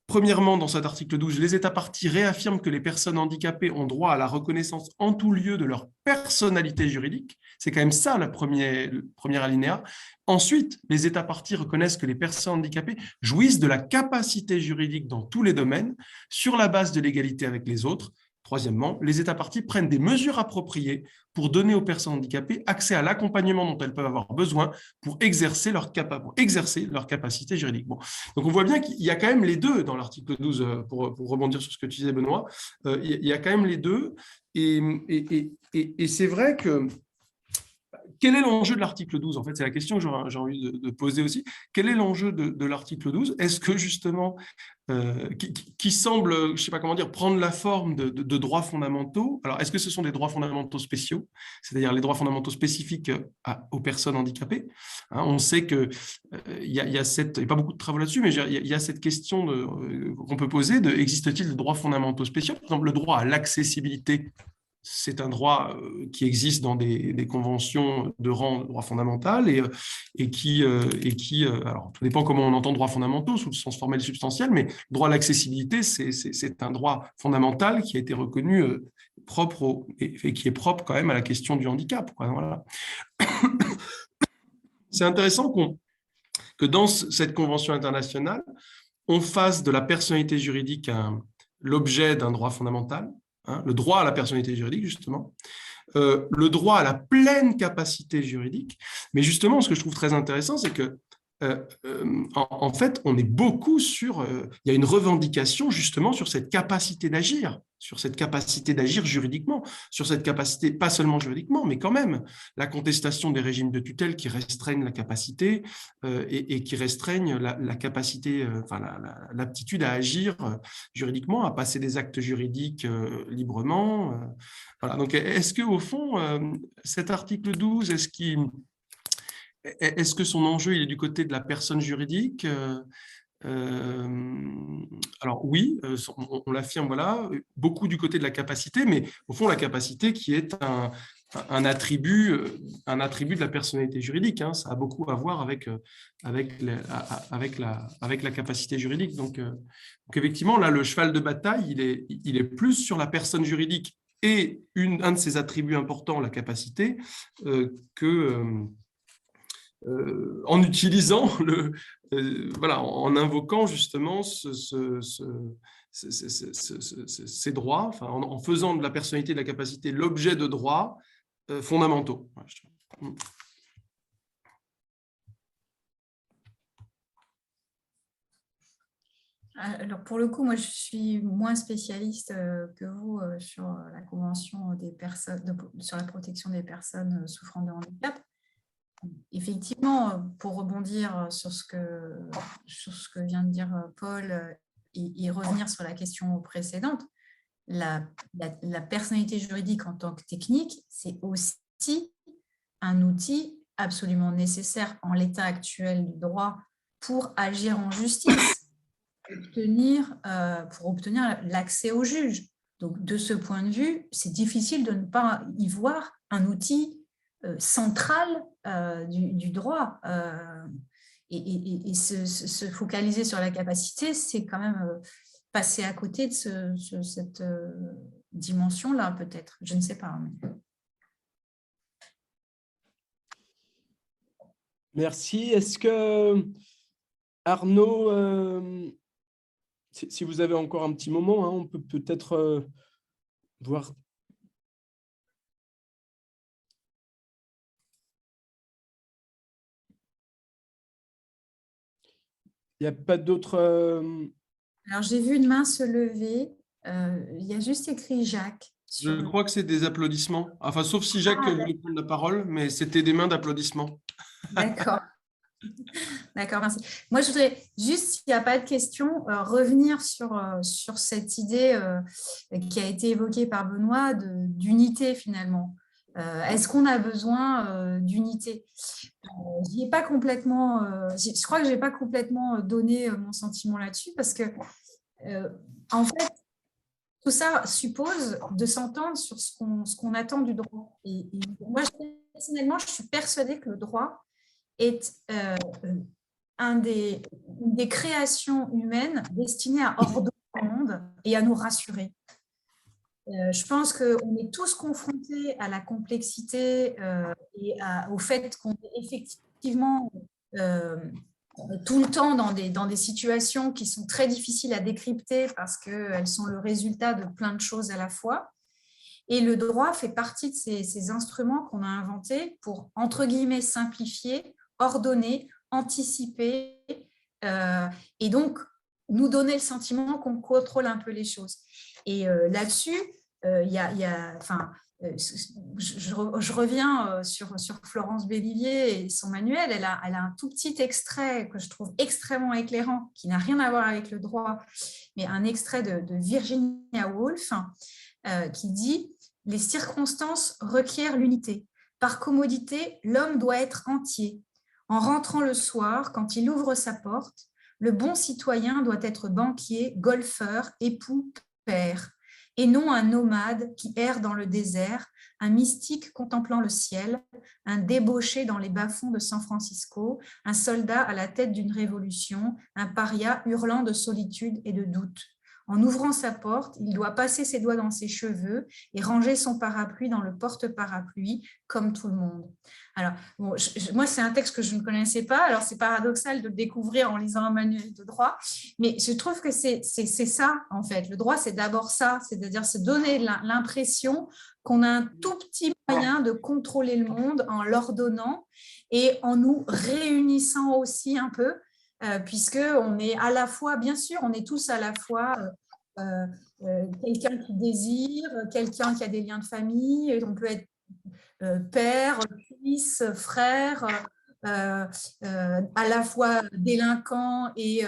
Premièrement, dans cet article 12, les États parties réaffirment que les personnes handicapées ont droit à la reconnaissance en tout lieu de leur personnalité juridique, C'est quand même ça le premier alinéa. Ensuite, les États parties reconnaissent que les personnes handicapées jouissent de la capacité juridique dans tous les domaines sur la base de l'égalité avec les autres. Troisièmement, les États parties prennent des mesures appropriées pour donner aux personnes handicapées accès à l'accompagnement dont elles peuvent avoir besoin pour exercer leur capacité juridique. Bon. Donc, on voit bien qu'il y a quand même les deux dans l'article 12, pour rebondir sur ce que tu disais, Benoît. Il y a quand même les deux. Et c'est vrai que quel est l'enjeu de l'article 12 ? En fait, c'est la question que j'ai envie de poser aussi. Quel est l'enjeu de l'article 12 ? Est-ce que justement, qui semble, je ne sais pas comment dire, prendre la forme de droits fondamentaux ? Alors, est-ce que ce sont des droits fondamentaux spéciaux, c'est-à-dire les droits fondamentaux spécifiques aux personnes handicapées ? Hein, on sait qu'il y a pas beaucoup de travaux là-dessus, mais il y a cette question qu'on peut poser existe-t-il des droits fondamentaux spéciaux ? Par exemple, le droit à l'accessibilité. C'est un droit qui existe dans des conventions de rang droit fondamental et qui alors, tout dépend comment on entend droits fondamentaux, sous le sens formel et substantiel, mais le droit à l'accessibilité, c'est un droit fondamental qui a été reconnu propre et qui est propre quand même à la question du handicap. Voilà. C'est intéressant que dans cette convention internationale, on fasse de la personnalité juridique l'objet d'un droit fondamental. Hein, le droit à la personnalité juridique, justement, le droit à la pleine capacité juridique. Mais justement, ce que je trouve très intéressant, c'est que en fait, on est beaucoup sur... il y a une revendication, justement, sur cette capacité d'agir juridiquement, sur cette capacité, pas seulement juridiquement, mais quand même, la contestation des régimes de tutelle qui restreignent la capacité et qui restreignent la capacité, l'aptitude à agir juridiquement, à passer des actes juridiques librement. Voilà. Donc, est-ce qu'au fond, cet article 12, est-ce que son enjeu il est du côté de la personne juridique ? Alors oui, on l'affirme, voilà, beaucoup du côté de la capacité, mais au fond la capacité qui est un attribut de la personnalité juridique. Hein, ça a beaucoup à voir avec la capacité juridique. Donc effectivement, là, le cheval de bataille, il est plus sur la personne juridique et un de ses attributs importants, la capacité, en utilisant en invoquant justement ces droits, en faisant de la personnalité et de la capacité l'objet de droits fondamentaux. Alors pour le coup, moi je suis moins spécialiste que vous sur la Convention des personnes, sur la protection des personnes souffrant de handicap. Effectivement, pour rebondir sur ce que vient de dire Paul et revenir sur la question précédente, la personnalité juridique en tant que technique, c'est aussi un outil absolument nécessaire en l'état actuel du droit pour agir en justice, pour obtenir l'accès au juge. Donc, de ce point de vue, c'est difficile de ne pas y voir un outil central du droit. Et se focaliser sur la capacité, c'est quand même passer à côté de cette dimension-là, peut-être. Je ne sais pas. Merci. Est-ce que, Arnaud, si vous avez encore un petit moment, hein, on peut peut-être voir... Il n'y a pas d'autres... Alors, j'ai vu une main se lever. Il y a juste écrit Jacques. Je crois que c'est des applaudissements. Enfin, sauf si Jacques voulait prendre la parole, mais c'était des mains d'applaudissements. D'accord. D'accord, merci. Moi, je voudrais juste, s'il n'y a pas de questions, revenir sur cette idée qui a été évoquée par Benoît d'unité, finalement. Est-ce qu'on a besoin d'unité ? Je crois que je n'ai pas complètement donné mon sentiment là-dessus parce que, en fait, tout ça suppose de s'entendre sur ce qu'on attend du droit. Et moi, personnellement, je suis persuadée que le droit est une des créations créations humaines destinées à ordonner le monde et à nous rassurer. Et en fait, tout ça suppose de s'entendre sur ce qu'on attend du droit. Et moi, je suis perssuadée que le droit est une des créations humaines destinées à ordonner le monde et à nous rassurer. Et tout ça suppose de s'entendre sur ce qu'on attend du droit. Et moi, je suis perssuadée que le droit est une des créations humaines destinées à ordonner Je pense qu'on est tous confrontés à la complexité et au fait qu'on est effectivement tout le temps dans des situations qui sont très difficiles à décrypter parce qu'elles sont le résultat de plein de choses à la fois. Et le droit fait partie de ces instruments qu'on a inventés pour, entre guillemets, simplifier, ordonner, anticiper et donc nous donner le sentiment qu'on contrôle un peu les choses. Et là-dessus, je reviens sur Florence Bélivier et son manuel. Elle a un tout petit extrait que je trouve extrêmement éclairant, qui n'a rien à voir avec le droit, mais un extrait de Virginia Woolf qui dit « Les circonstances requièrent l'unité. Par commodité, l'homme doit être entier. En rentrant le soir, quand il ouvre sa porte, le bon citoyen doit être banquier, golfeur, époux, père, et non un nomade qui erre dans le désert, un mystique contemplant le ciel, un débauché dans les bas-fonds de San Francisco, un soldat à la tête d'une révolution, un paria hurlant de solitude et de doute. En ouvrant sa porte, il doit passer ses doigts dans ses cheveux et ranger son parapluie dans le porte-parapluie, comme tout le monde. » Alors, bon, moi, c'est un texte que je ne connaissais pas, alors c'est paradoxal de le découvrir en lisant un manuel de droit, mais je trouve que c'est ça, en fait. Le droit, c'est d'abord ça, c'est-à-dire se donner l'impression qu'on a un tout petit moyen de contrôler le monde en l'ordonnant et en nous réunissant aussi un peu, puisqu'on est à la fois, bien sûr, on est tous à la fois quelqu'un qui désire, quelqu'un qui a des liens de famille, on peut être père, fils, frère, à la fois délinquant et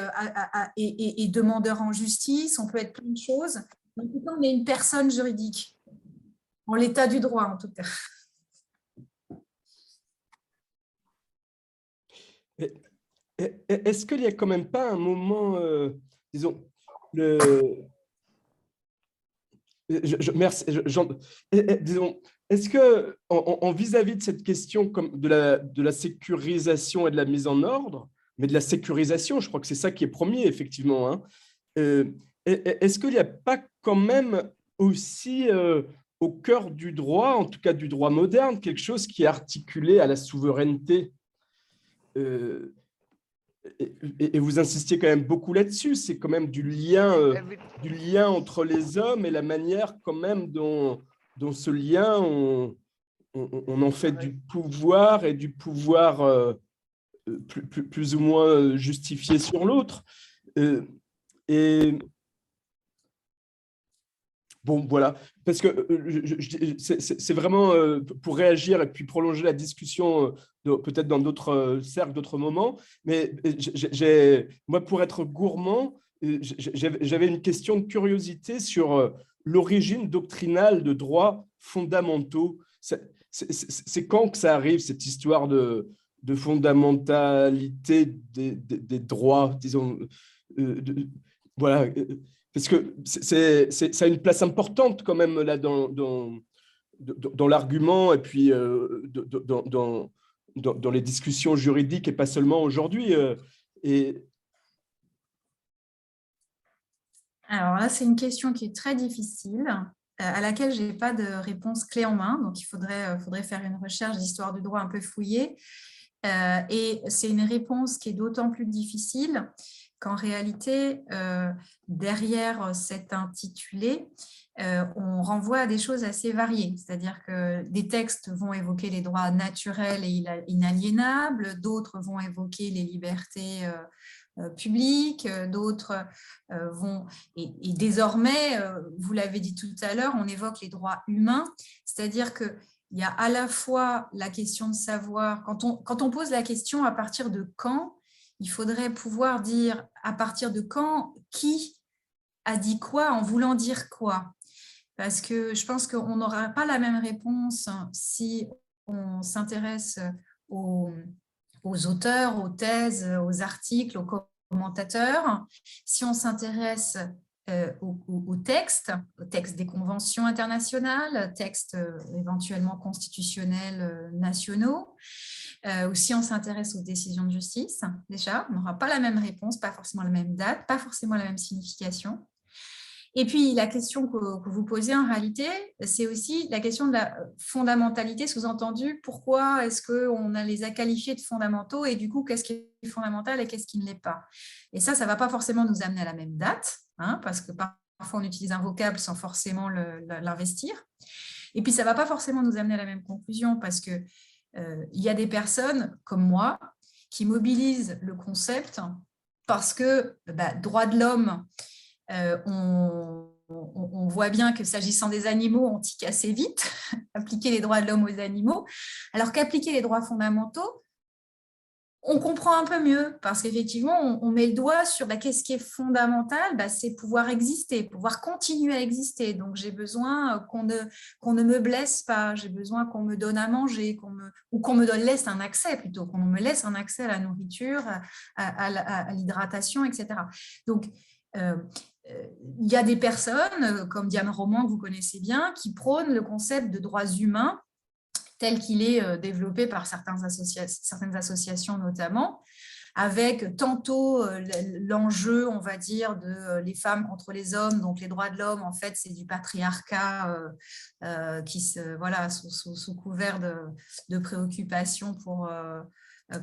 demandeur en justice, on peut être plein de choses. En tout cas, on est une personne juridique, en l'état du droit en tout cas. Est-ce qu'il n'y a quand même pas un moment, disons, merci, disons, est-ce que, en vis-à-vis de cette question comme de la sécurisation et de la mise en ordre, mais de la sécurisation, je crois que c'est ça qui est premier, effectivement, hein, est-ce qu'il n'y a pas quand même aussi au cœur du droit, en tout cas du droit moderne, quelque chose qui est articulé à la souveraineté et vous insistiez quand même beaucoup là-dessus, c'est quand même du lien entre les hommes et la manière quand même dont ce lien, on en fait du pouvoir et du pouvoir plus ou moins justifié sur l'autre. Et bon, voilà, parce que c'est vraiment pour réagir et puis prolonger la discussion peut-être dans d'autres cercles, d'autres moments, mais moi, pour être gourmand, j'avais une question de curiosité sur l'origine doctrinale de droits fondamentaux. C'est quand que ça arrive, cette histoire de fondamentalité des droits, disons, voilà, parce que ça a une place importante quand même là dans l'argument et puis dans les discussions juridiques et pas seulement aujourd'hui. Alors là, c'est une question qui est très difficile, à laquelle je n'ai pas de réponse clé en main, donc il faudrait faire une recherche d'histoire du droit un peu fouillée. Et c'est une réponse qui est d'autant plus difficile qu'en réalité, derrière cet intitulé, on renvoie à des choses assez variées. C'est-à-dire que des textes vont évoquer les droits naturels et inaliénables, d'autres vont évoquer les libertés publiques, d'autres vont… Et désormais, vous l'avez dit tout à l'heure, on évoque les droits humains, c'est-à-dire que il y a à la fois la question de savoir, quand on pose la question à partir de quand, il faudrait pouvoir dire à partir de quand, qui a dit quoi en voulant dire quoi. Parce que je pense qu'on n'aura pas la même réponse si on s'intéresse aux auteurs, aux thèses, aux articles, aux commentateurs. Si on s'intéresse aux textes des conventions internationales, textes éventuellement constitutionnels nationaux, ou si on s'intéresse aux décisions de justice, déjà, on n'aura pas la même réponse, pas forcément la même date, pas forcément la même signification. Et puis, la question que vous posez en réalité, c'est aussi la question de la fondamentalité, sous-entendu, pourquoi est-ce qu'on les a qualifiés de fondamentaux et du coup, qu'est-ce qui est fondamental et qu'est-ce qui ne l'est pas. Et ça ne va pas forcément nous amener à la même date, hein, parce que parfois, on utilise un vocable sans forcément l'investir. Et puis, ça ne va pas forcément nous amener à la même conclusion, parce qu'il y a des personnes comme moi qui mobilisent le concept parce que droit de l'homme, on voit bien que s'agissant des animaux, on tique assez vite, appliquer les droits de l'homme aux animaux, alors qu'appliquer les droits fondamentaux, on comprend un peu mieux, parce qu'effectivement, on met le doigt sur qu'est-ce qui est fondamental, c'est pouvoir exister, pouvoir continuer à exister. Donc, j'ai besoin qu'on ne me blesse pas, j'ai besoin qu'on me donne à manger, ou qu'on me laisse un accès, plutôt, qu'on me laisse un accès à la nourriture, à l'hydratation, etc. Donc, il y a des personnes, comme Diane Roman, que vous connaissez bien, qui prônent le concept de droits humains tel qu'il est développé par certaines associations notamment, avec tantôt l'enjeu, on va dire, de les femmes contre les hommes, donc les droits de l'homme, en fait, c'est du patriarcat qui sous couvert de préoccupations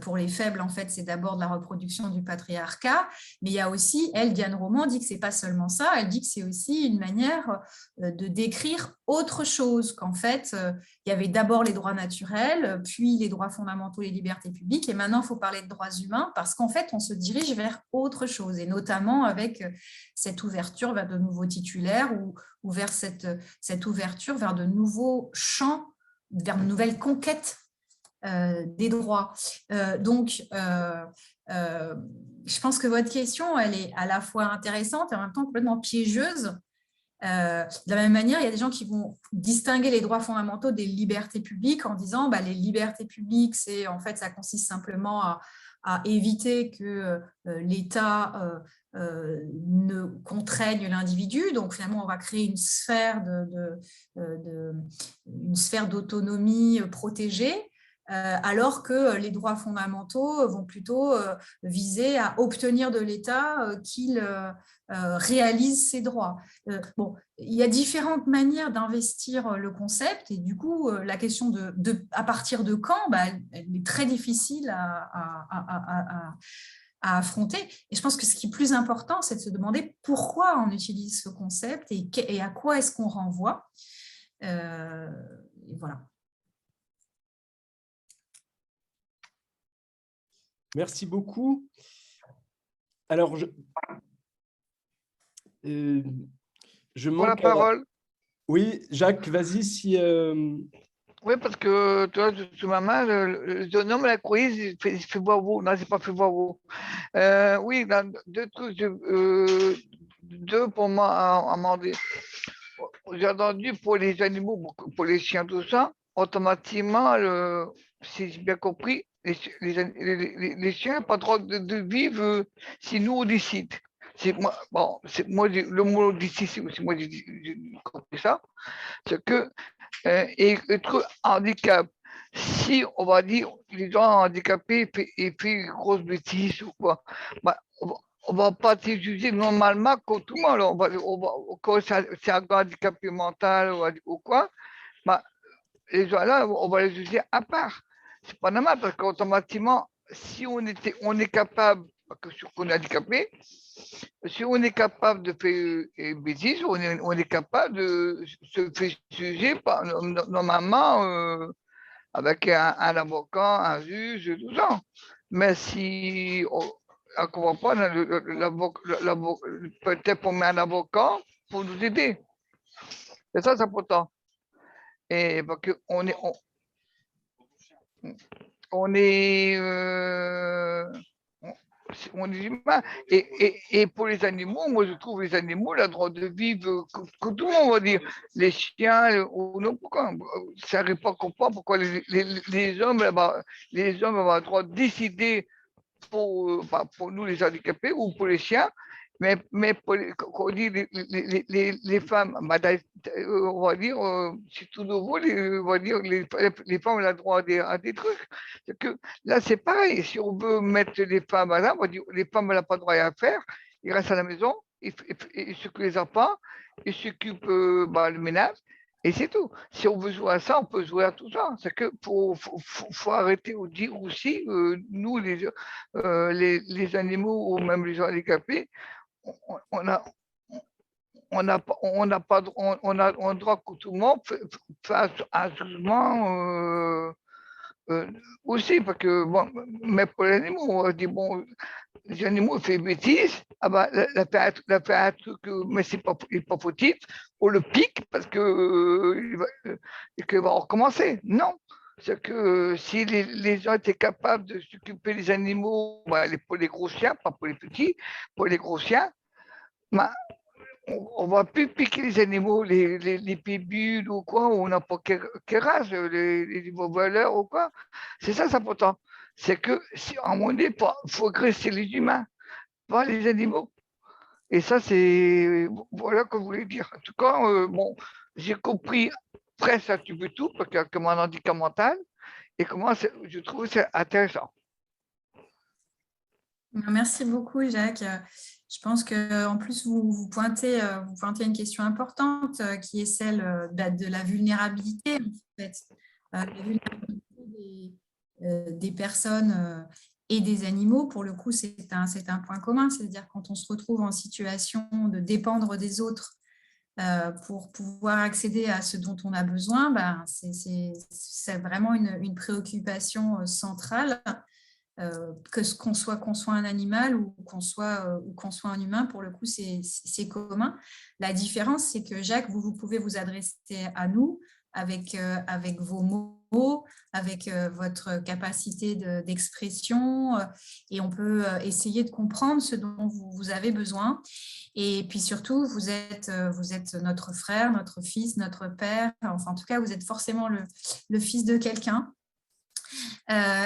pour les faibles, en fait, c'est d'abord de la reproduction du patriarcat, mais il y a aussi, Diane Roman dit que c'est pas seulement ça, elle dit que c'est aussi une manière de décrire autre chose, qu'en fait, il y avait d'abord les droits naturels, puis les droits fondamentaux, les libertés publiques, et maintenant, il faut parler de droits humains, parce qu'en fait, on se dirige vers autre chose, et notamment avec cette ouverture vers de nouveaux titulaires, ou vers cette ouverture vers de nouveaux champs, vers de nouvelles conquêtes des droits. Donc, je pense que votre question, elle est à la fois intéressante et en même temps complètement piégeuse. De la même manière, il y a des gens qui vont distinguer les droits fondamentaux des libertés publiques en disant les libertés publiques, en fait, ça consiste simplement à éviter que l'État ne contraigne l'individu. Donc, finalement, on va créer une sphère d'autonomie protégée. Alors que les droits fondamentaux vont plutôt viser à obtenir de l'État qu'il réalise ses droits. Bon, il y a différentes manières d'investir le concept et du coup, la question à partir de quand, elle est très difficile à affronter. Et je pense que ce qui est plus important, c'est de se demander pourquoi on utilise ce concept et à quoi est-ce qu'on renvoie. Et voilà. Merci beaucoup. Alors, je manque la parole. Oui, Jacques, vas-y si... Oui, parce que tu vois, sous ma main, le jeune homme, la cruise, il fait voir vous. Non, c'est pas fait voir vous. Oui, deux trucs, deux pour moi à demander. J'ai entendu pour les animaux, pour les chiens, tout ça, automatiquement, si j'ai bien compris, les chiens n'ont pas le droit de vivre si nous on décide. C'est moi, le mot d'ici, c'est moi j'ai compris ça. C'est que être handicap, si on va dire les gens handicapés et fait une grosse bêtise ou quoi, on va pas te juger normalement comme tout le monde. Quand c'est un handicapé mental ou quoi, les gens là, on va les juger à part. C'est pas normal parce qu'automatiquement, si on est capable, parce qu'on est handicapé, si on est capable de faire une bêtise, on est capable de se faire juger normalement avec un avocat, un juge, tout ça. Mais si on ne comprend pas, peut-être on met un avocat pour nous aider. Et ça, c'est important. Et parce qu'on est, on est humain. Et pour les animaux, moi je trouve les animaux le droit de vivre que tout le monde va dire. Les chiens, ou non, pourquoi ça n'arrive pas à comprendre pourquoi les hommes ont le droit de décider pour nous les handicapés ou pour les chiens. Mais pour quand on dit les femmes, on va dire, c'est tout nouveau, on va dire les femmes ont le droit à des trucs. C'est que là, c'est pareil. Si on veut mettre les femmes là, on va dire les femmes n'ont pas le droit à faire, ils restent à la maison, il s'occupe des enfants, il s'occupe le ménage, et c'est tout. Si on veut jouer à ça, on peut jouer à tout ça. C'est que faut arrêter de dire aussi, nous, les animaux ou même les gens handicapés, on a, on a droit que tout le monde fasse un jugement aussi, parce que, bon, mais pour les animaux, on dit, bon, les animaux font une bêtise, ah bah, la fait un truc, mais il n'est pas fautif, on le pique parce qu'il va recommencer. Non. C'est que si les gens étaient capables de s'occuper des animaux, bah, pour les gros chiens, pas pour les petits, pour les gros chiens, bah, on ne va plus piquer les animaux, les pitbulls ou quoi, ou n'importe quelle race, les voleurs ou quoi. C'est ça, c'est important. C'est que, à un moment donné, il faut agresser les humains, pas les animaux. Et ça, c'est. Voilà ce que je voulais dire. En tout cas, bon, j'ai compris presque un petit peu tout, parce qu'il y a comme un handicap mental, et comment je trouve c'est intéressant. Merci beaucoup, Jacques. Je pense qu'en plus, vous pointez une question importante qui est celle de la vulnérabilité, en fait. La vulnérabilité des personnes et des animaux, pour le coup, c'est un point commun. C'est-à-dire quand on se retrouve en situation de dépendre des autres pour pouvoir accéder à ce dont on a besoin, c'est vraiment une préoccupation centrale. Qu'on soit un animal ou qu'on soit un humain, pour le coup, c'est commun. La différence, c'est que Jacques, vous pouvez vous adresser à nous avec vos mots, avec votre capacité d'expression, et on peut essayer de comprendre ce dont vous avez besoin. Et puis surtout, vous êtes notre frère, notre fils, notre père. Enfin, en tout cas, vous êtes forcément le fils de quelqu'un.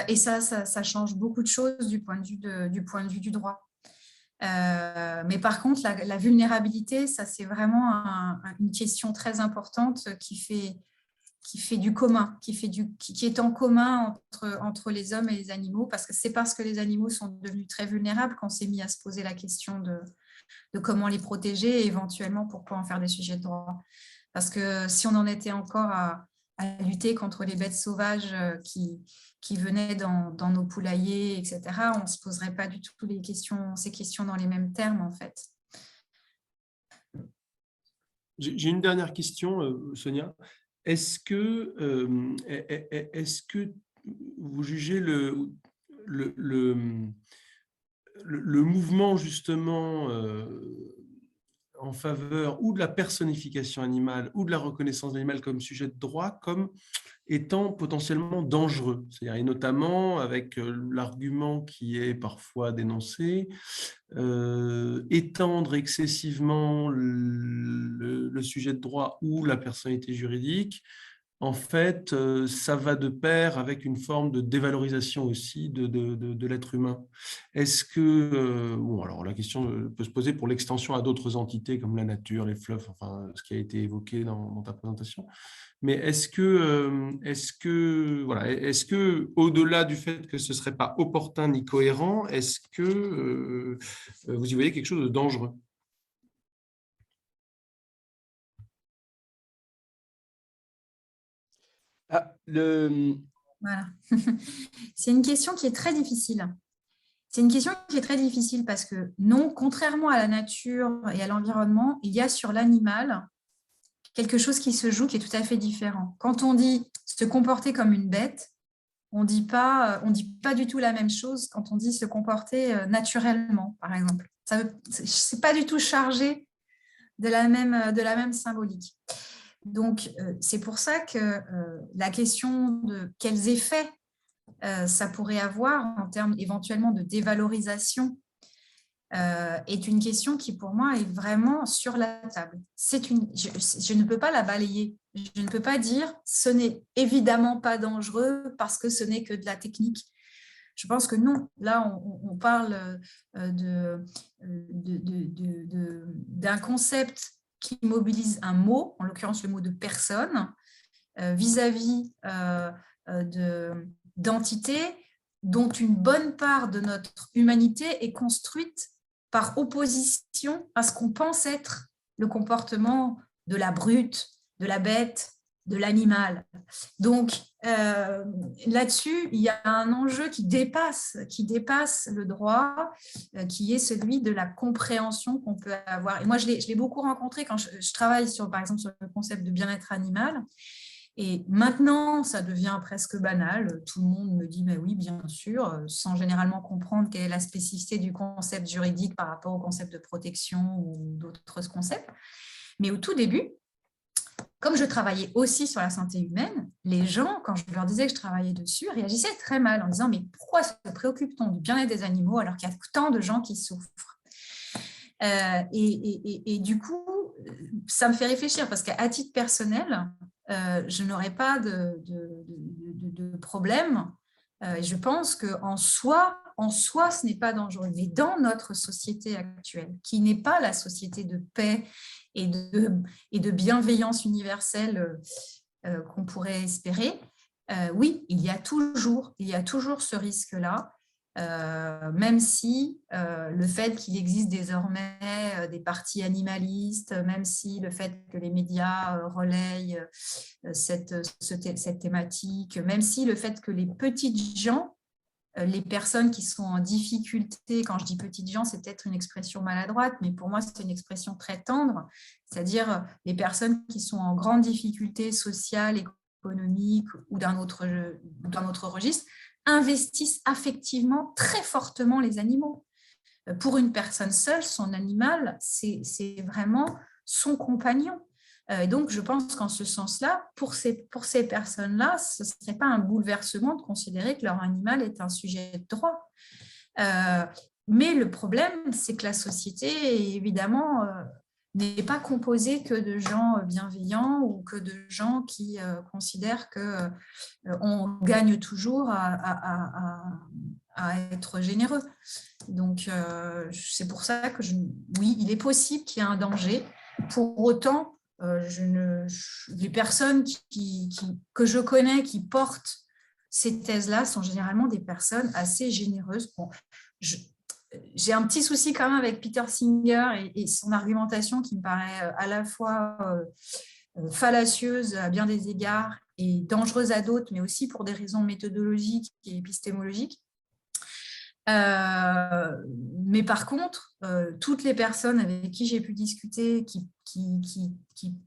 Et ça change beaucoup de choses du point de vue du droit. Mais par contre, la vulnérabilité, ça c'est vraiment une question très importante qui fait du commun, qui est en commun entre les hommes et les animaux, parce que c'est parce que les animaux sont devenus très vulnérables qu'on s'est mis à se poser la question de comment les protéger et éventuellement pourquoi en faire des sujets de droit. Parce que si on en était encore à lutter contre les bêtes sauvages qui venaient dans nos poulaillers, etc., on ne se poserait pas du tout ces questions dans les mêmes termes, en fait. J'ai une dernière question, Sonia. Est-ce que vous jugez le mouvement justement en faveur ou de la personnification animale ou de la reconnaissance animale comme sujet de droit comme étant potentiellement dangereux, c'est-à-dire, et notamment avec l'argument qui est parfois dénoncé, étendre excessivement le sujet de droit ou la personnalité juridique, en fait, ça va de pair avec une forme de dévalorisation aussi de l'être humain. Est-ce que, bon, alors la question peut se poser pour l'extension à d'autres entités comme la nature, les fleuves, enfin, ce qui a été évoqué dans ta présentation. Mais est-ce que, au-delà du fait que ce ne serait pas opportun ni cohérent, est-ce que vous y voyez quelque chose de dangereux ? Voilà. C'est une question qui est très difficile. C'est une question qui est très difficile parce que non, contrairement à la nature et à l'environnement, il y a sur l'animal quelque chose qui se joue qui est tout à fait différent. Quand on dit se comporter comme une bête, on dit pas du tout la même chose quand on dit se comporter naturellement, par exemple. C'est pas du tout chargé de la même symbolique. Donc, c'est pour ça que la question de quels effets ça pourrait avoir en termes éventuellement de dévalorisation est une question qui, pour moi, est vraiment sur la table. Je ne peux pas la balayer. Je ne peux pas dire ce n'est évidemment pas dangereux parce que ce n'est que de la technique. Je pense que non. Là, on parle d'un concept qui mobilise un mot, en l'occurrence le mot de personne, vis-à-vis d'entités dont une bonne part de notre humanité est construite par opposition à ce qu'on pense être le comportement de la brute, de la bête, de l'animal. Donc, là-dessus, il y a un enjeu qui dépasse le droit, qui est celui de la compréhension qu'on peut avoir. Et moi, je l'ai beaucoup rencontré quand je travaille, par exemple, sur le concept de bien-être animal. Et maintenant, ça devient presque banal. Tout le monde me dit, mais oui, bien sûr, sans généralement comprendre quelle est la spécificité du concept juridique par rapport au concept de protection ou d'autres concepts. Mais au tout début, comme je travaillais aussi sur la santé humaine, les gens, quand je leur disais que je travaillais dessus, réagissaient très mal en disant « Mais pourquoi se préoccupe-t-on du bien-être des animaux alors qu'il y a tant de gens qui souffrent ?» Et du coup, ça me fait réfléchir parce qu'à titre personnel, je n'aurais pas de problème. Je pense qu'en soi, ce n'est pas dangereux. Mais dans notre société actuelle, qui n'est pas la société de paix et de bienveillance universelle qu'on pourrait espérer, oui, il y a toujours ce risque-là, même si le fait qu'il existe désormais des partis animalistes, même si le fait que les médias relayent cette thématique, même si le fait que les petites gens, les personnes qui sont en difficulté, quand je dis petites gens, c'est peut-être une expression maladroite, mais pour moi, c'est une expression très tendre, c'est-à-dire les personnes qui sont en grande difficulté sociale, économique ou d'un autre registre, investissent affectivement très fortement les animaux. Pour une personne seule, son animal, c'est vraiment son compagnon. Donc, je pense qu'en ce sens-là, pour ces personnes-là, ce ne serait pas un bouleversement de considérer que leur animal est un sujet de droit. Mais le problème, c'est que la société, évidemment, n'est pas composée que de gens bienveillants ou que de gens qui considèrent qu'on gagne toujours à être généreux. Donc, c'est pour ça que, oui, il est possible qu'il y ait un danger. Pour autant, les personnes que je connais qui portent ces thèses-là sont généralement des personnes assez généreuses. Bon, j'ai un petit souci quand même avec Peter Singer et son argumentation qui me paraît à la fois fallacieuse à bien des égards et dangereuse à d'autres, mais aussi pour des raisons méthodologiques et épistémologiques. Mais par contre, toutes les personnes avec qui j'ai pu discuter, qui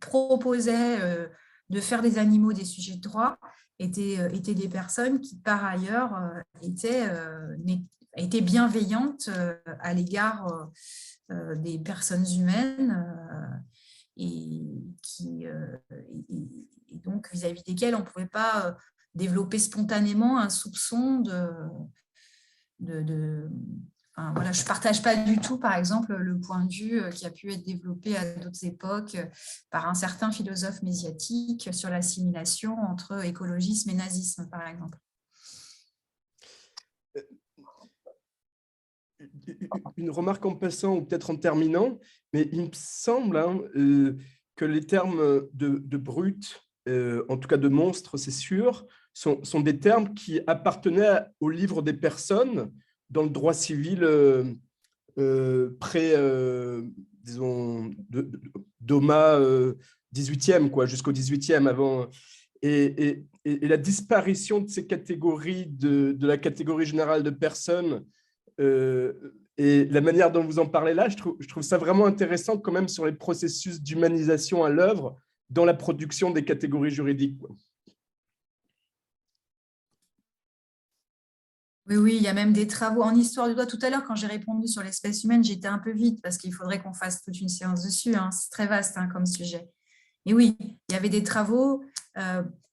proposaient de faire des animaux des sujets de droit, étaient des personnes qui, par ailleurs, étaient bienveillantes à l'égard des personnes humaines et donc vis-à-vis desquelles on ne pouvait pas développer spontanément un soupçon enfin, voilà, je ne partage pas du tout, par exemple, le point de vue qui a pu être développé à d'autres époques par un certain philosophe médiatique sur l'assimilation entre écologisme et nazisme, par exemple. Une remarque en passant ou peut-être en terminant, mais il me semble que les termes de brute, en tout cas de monstre, c'est sûr, sont des termes qui appartenaient au livre des personnes dans le droit civil disons, d'Oma 18e, quoi, jusqu'au 18e avant. Et la disparition de ces catégories, de la catégorie générale de personnes, et la manière dont vous en parlez là, je trouve ça vraiment intéressant quand même sur les processus d'humanisation à l'œuvre dans la production des catégories juridiques, quoi. Oui, il y a même des travaux en histoire du droit. Tout à l'heure, quand j'ai répondu sur l'espèce humaine, j'étais un peu vite parce qu'il faudrait qu'on fasse toute une séance dessus. C'est très vaste comme sujet. Et oui, il y avait des travaux,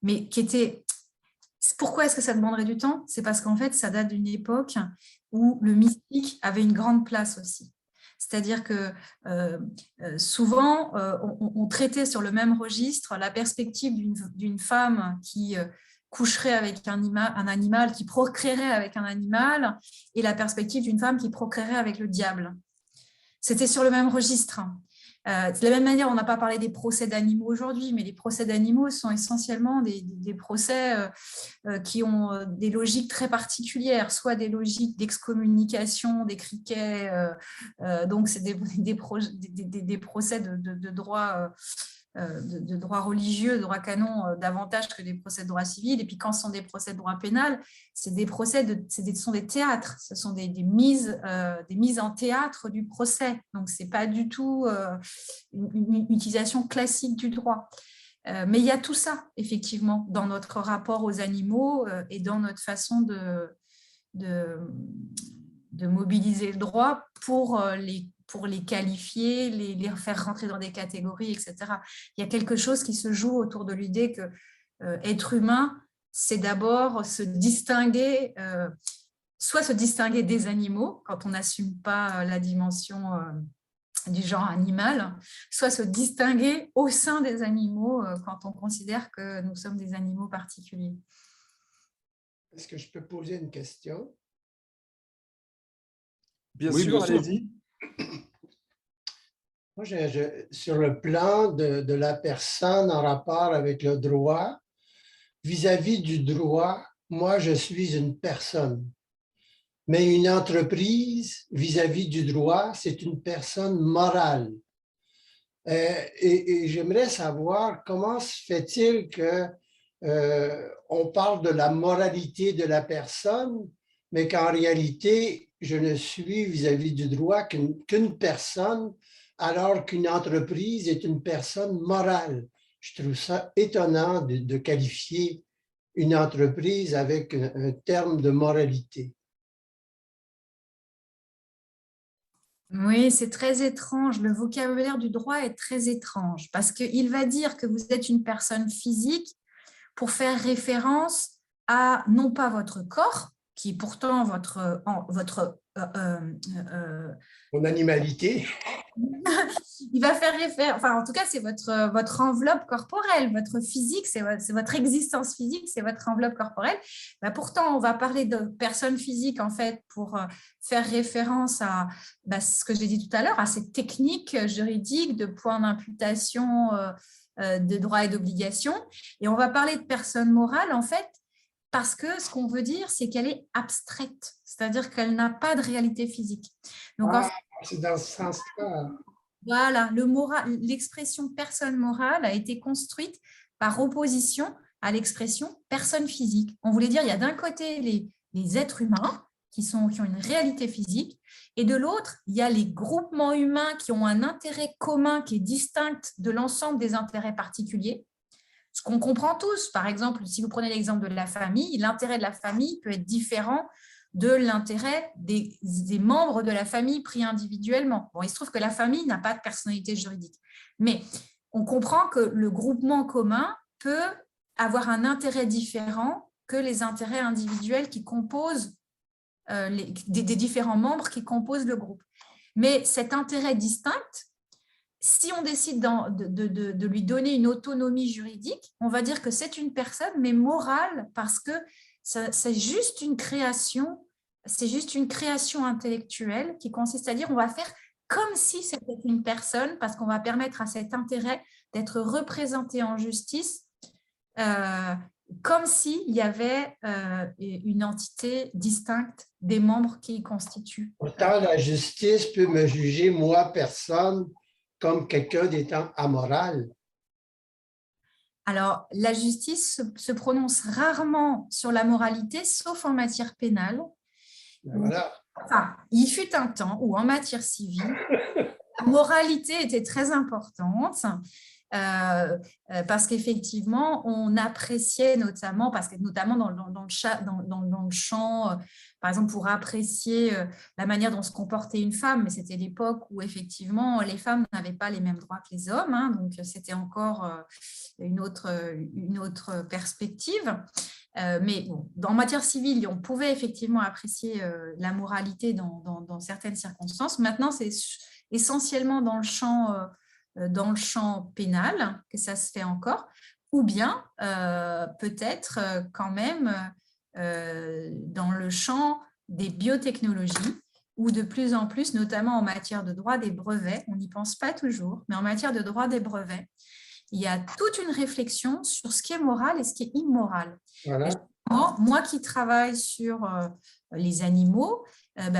mais qui étaient… Pourquoi est-ce que ça demanderait du temps? C'est parce qu'en fait, ça date d'une époque où le mystique avait une grande place aussi. C'est-à-dire que souvent, on traitait sur le même registre la perspective d'une femme qui coucherait avec un animal, qui procréerait avec un animal, et la perspective d'une femme qui procréerait avec le diable. C'était sur le même registre. De la même manière, on n'a pas parlé des procès d'animaux aujourd'hui, mais les procès d'animaux sont essentiellement des procès qui ont des logiques très particulières, soit des logiques d'excommunication, des criquets, donc c'est des procès de droit de droit religieux, de droit canon, davantage que des procès de droit civil. Et puis quand ce sont des procès de droit pénal, c'est des procès, ce sont des théâtres, ce sont des mises en théâtre du procès. Donc ce n'est pas du tout une utilisation classique du droit. Mais il y a tout ça, effectivement, dans notre rapport aux animaux et dans notre façon de mobiliser le droit pour les qualifier, les faire rentrer dans des catégories, etc. Il y a quelque chose qui se joue autour de l'idée que être humain, c'est d'abord se distinguer, soit se distinguer des animaux, quand on n'assume pas la dimension du genre animal, soit se distinguer au sein des animaux quand on considère que nous sommes des animaux particuliers. Est-ce que je peux poser une question? Bien Oui, sûr, bien sûr. allez-y. Moi, sur le plan de la personne en rapport avec le droit, vis-à-vis du droit, moi, je suis une personne. Mais une entreprise, vis-à-vis du droit, c'est une personne morale. Et j'aimerais savoir comment se fait-il que on parle de la moralité de la personne, mais qu'en réalité, je ne suis vis-à-vis du droit qu'une personne, alors qu'une entreprise est une personne morale. Je trouve ça étonnant de qualifier une entreprise avec un terme de moralité. Oui, c'est très étrange. Le vocabulaire du droit est très étrange parce qu'il va dire que vous êtes une personne physique pour faire référence à non pas votre corps, qui est pourtant Mon animalité. Il va faire référence, enfin en tout cas c'est votre enveloppe corporelle, votre physique, c'est votre existence physique, c'est votre enveloppe corporelle. Pourtant on va parler de personnes physiques en fait pour faire référence à ce que j'ai dit tout à l'heure, à ces techniques juridiques de points d'imputation de droits et d'obligations. Et on va parler de personne morale en fait parce que ce qu'on veut dire, c'est qu'elle est abstraite, c'est-à-dire qu'elle n'a pas de réalité physique. Donc, en fait, c'est dans ce sens-là. Voilà, l'expression personne morale a été construite par opposition à l'expression personne physique. On voulait dire, il y a d'un côté les êtres humains qui ont une réalité physique, et de l'autre, il y a les groupements humains qui ont un intérêt commun qui est distinct de l'ensemble des intérêts particuliers. Ce qu'on comprend tous, par exemple, si vous prenez l'exemple de la famille, l'intérêt de la famille peut être différent de l'intérêt des membres de la famille pris individuellement. Bon, il se trouve que la famille n'a pas de personnalité juridique, mais on comprend que le groupement commun peut avoir un intérêt différent que les intérêts individuels qui composent des différents membres qui composent le groupe. Mais cet intérêt distinct, si on décide de lui donner une autonomie juridique, on va dire que c'est une personne, mais morale, parce que c'est juste une création, intellectuelle qui consiste à dire on va faire comme si c'était une personne, parce qu'on va permettre à cet intérêt d'être représenté en justice, comme s'il y avait une entité distincte des membres qui y constituent. Pourtant, la justice peut me juger, moi, personne, comme quelqu'un d'étant amoral. Alors, la justice se prononce rarement sur la moralité, sauf en matière pénale. Voilà. Enfin, il fut un temps où, en matière civile, la moralité était très importante. Parce qu'effectivement, on appréciait notamment dans le champ, par exemple, pour apprécier la manière dont se comportait une femme, mais c'était l'époque où effectivement les femmes n'avaient pas les mêmes droits que les hommes, hein, donc c'était encore une autre perspective. Mais bon, en matière civile, on pouvait effectivement apprécier la moralité dans certaines circonstances. Maintenant, c'est essentiellement dans le champ pénal que ça se fait encore, ou bien peut-être quand même dans le champ des biotechnologies, où de plus en plus, notamment en matière de droit des brevets, on n'y pense pas toujours, mais en matière de droit des brevets, il y a toute une réflexion sur ce qui est moral et ce qui est immoral. Voilà. Moi qui travaille sur les animaux,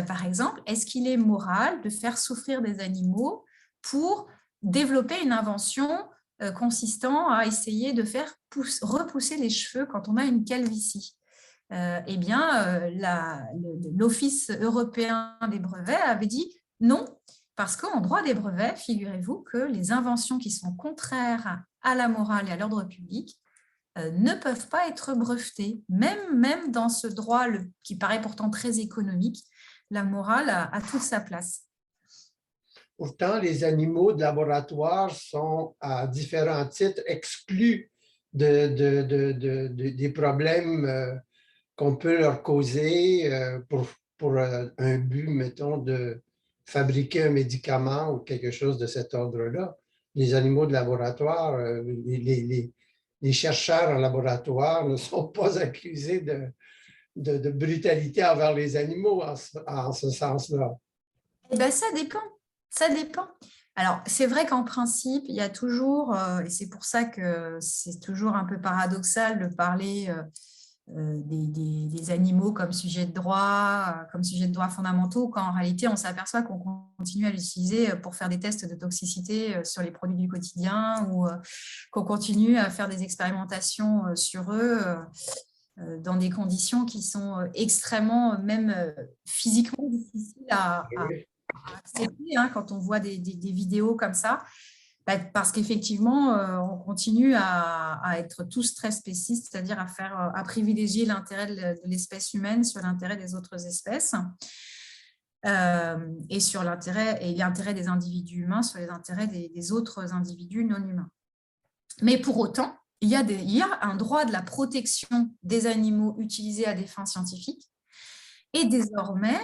par exemple, est-ce qu'il est moral de faire souffrir des animaux pour développer une invention consistant à essayer de faire repousser les cheveux quand on a une calvitie? Eh bien, l'Office européen des brevets avait dit non, parce qu'en droit des brevets, figurez-vous que les inventions qui sont contraires à la morale et à l'ordre public ne peuvent pas être brevetées. Même dans ce droit qui paraît pourtant très économique, la morale a toute sa place. Pourtant, les animaux de laboratoire sont à différents titres exclus des problèmes qu'on peut leur causer pour un but, mettons, de fabriquer un médicament ou quelque chose de cet ordre-là. Les animaux de laboratoire, les chercheurs en laboratoire ne sont pas accusés de brutalité envers les animaux en ce sens-là. Eh bien, ça dépend. Ça dépend. Alors, c'est vrai qu'en principe, il y a toujours, et c'est pour ça que c'est toujours un peu paradoxal de parler des animaux comme sujet de droit fondamentaux, quand en réalité, on s'aperçoit qu'on continue à l'utiliser pour faire des tests de toxicité sur les produits du quotidien ou qu'on continue à faire des expérimentations sur eux dans des conditions qui sont extrêmement, même physiquement difficiles à accepter quand on voit des vidéos comme ça. Parce qu'effectivement, on continue à être tous très spécistes, c'est-à-dire à privilégier l'intérêt de l'espèce humaine sur l'intérêt des autres espèces et sur l'intérêt des individus humains sur les intérêts des autres individus non humains. Mais pour autant, il y a un droit de la protection des animaux utilisés à des fins scientifiques et désormais,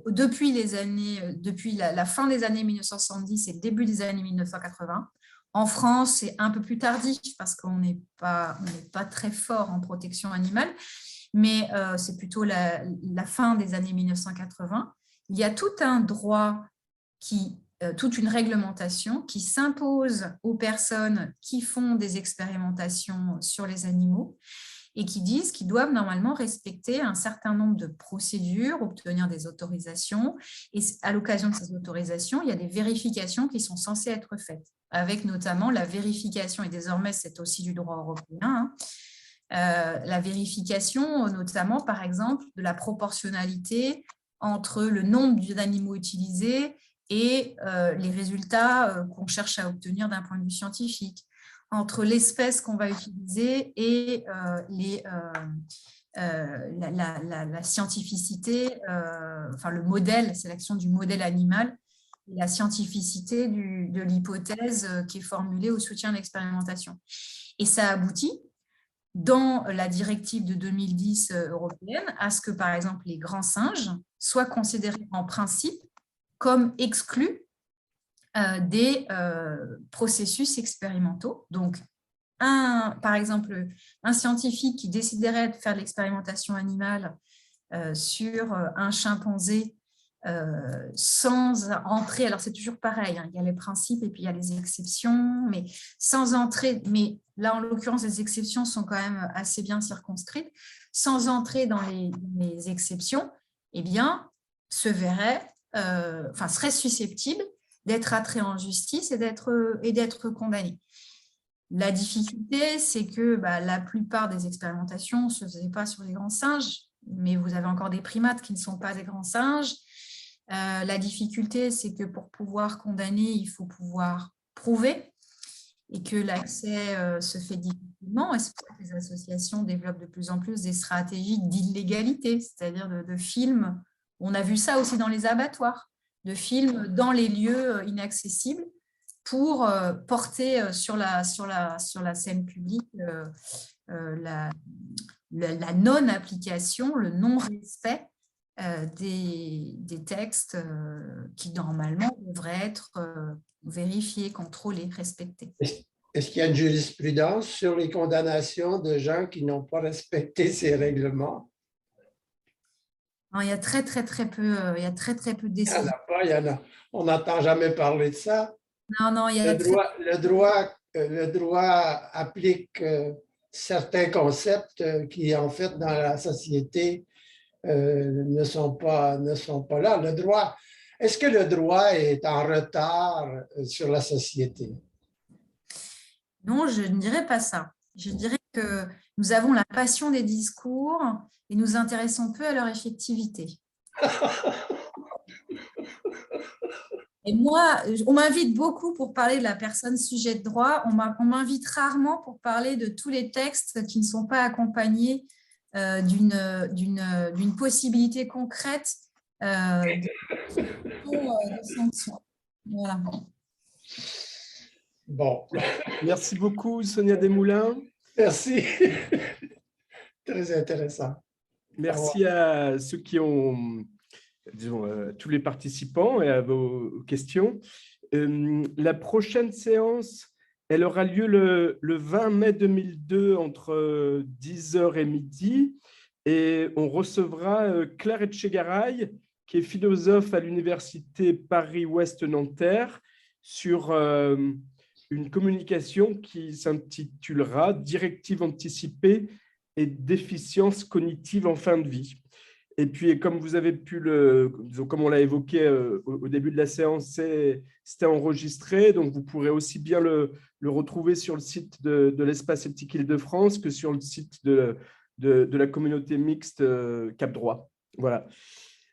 depuis la fin des années 1970 et le début des années 1980. En France, c'est un peu plus tardif parce qu'on n'est pas très fort en protection animale, mais c'est plutôt la fin des années 1980. Il y a tout un droit, toute une réglementation qui s'impose aux personnes qui font des expérimentations sur les animaux et qui disent qu'ils doivent normalement respecter un certain nombre de procédures, obtenir des autorisations. Et à l'occasion de ces autorisations, il y a des vérifications qui sont censées être faites, avec notamment la vérification, et désormais c'est aussi du droit européen, la vérification notamment, par exemple, de la proportionnalité entre le nombre d'animaux utilisés et les résultats qu'on cherche à obtenir d'un point de vue scientifique, entre l'espèce qu'on va utiliser et la scientificité, enfin le modèle, sélection du modèle animal, et la scientificité de l'hypothèse qui est formulée au soutien de l'expérimentation. Et ça aboutit, dans la directive de 2010 européenne, à ce que, par exemple, les grands singes soient considérés en principe comme exclus des processus expérimentaux. Donc, par exemple, un scientifique qui déciderait de faire de l'expérimentation animale sur un chimpanzé sans entrer, alors c'est toujours pareil, il y a les principes et puis il y a les exceptions, mais sans entrer, mais là en l'occurrence les exceptions sont quand même assez bien circonscrites, sans entrer dans les exceptions, eh bien, serait susceptible d'être attrait en justice et d'être condamné. La difficulté, c'est que la plupart des expérimentations ne se faisaient pas sur les grands singes, mais vous avez encore des primates qui ne sont pas des grands singes. La difficulté, c'est que pour pouvoir condamner, il faut pouvoir prouver et que l'accès se fait difficilement. Et c'est pour ça que les associations développent de plus en plus des stratégies d'illégalité, c'est-à-dire de films. On a vu ça aussi dans les abattoirs, de films dans les lieux inaccessibles pour porter sur la scène publique la non-application, le non-respect des textes qui normalement devraient être vérifiés, contrôlés, respectés. Est-ce qu'il y a une jurisprudence sur les condamnations de gens qui n'ont pas respecté ces règlements? Non, il y a très peu, il y a très peu de Il n'y en décisions. a pas, il y en a. On n'entend jamais parler de ça. Non, il y a Le droit applique certains concepts qui, en fait, dans la société, ne sont pas là. Est-ce que le droit est en retard sur la société? Non, je ne dirais pas ça. Je dirais que nous avons la passion des discours et nous intéressons peu à leur effectivité. Et moi, on m'invite beaucoup pour parler de la personne sujet de droit. On m'invite rarement pour parler de tous les textes qui ne sont pas accompagnés d'une possibilité concrète de sanction. Voilà. Bon, Merci beaucoup, Sonia Desmoulins. merci. Très intéressant. Merci à ceux qui ont, disons, tous les participants et à vos questions. La prochaine séance, elle aura lieu le 20 mai 2002 entre 10h et midi. Et on recevra Claire Etchegaray, qui est philosophe à l'Université Paris-Ouest Nanterre, sur une communication qui s'intitulera « Directive anticipée et déficience cognitive en fin de vie ». Et puis, comme vous avez pu comme on l'a évoqué au début de la séance, c'était enregistré, donc vous pourrez aussi bien le retrouver sur le site de l'Espace éthique Île-de-France que sur le site de la communauté mixte Cap Droit. Voilà.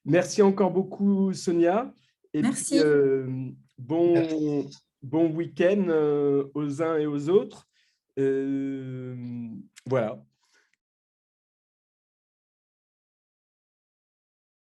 Merci encore beaucoup, Sonia. Et Merci. Puis, bon week-end aux uns et aux autres. Voilà.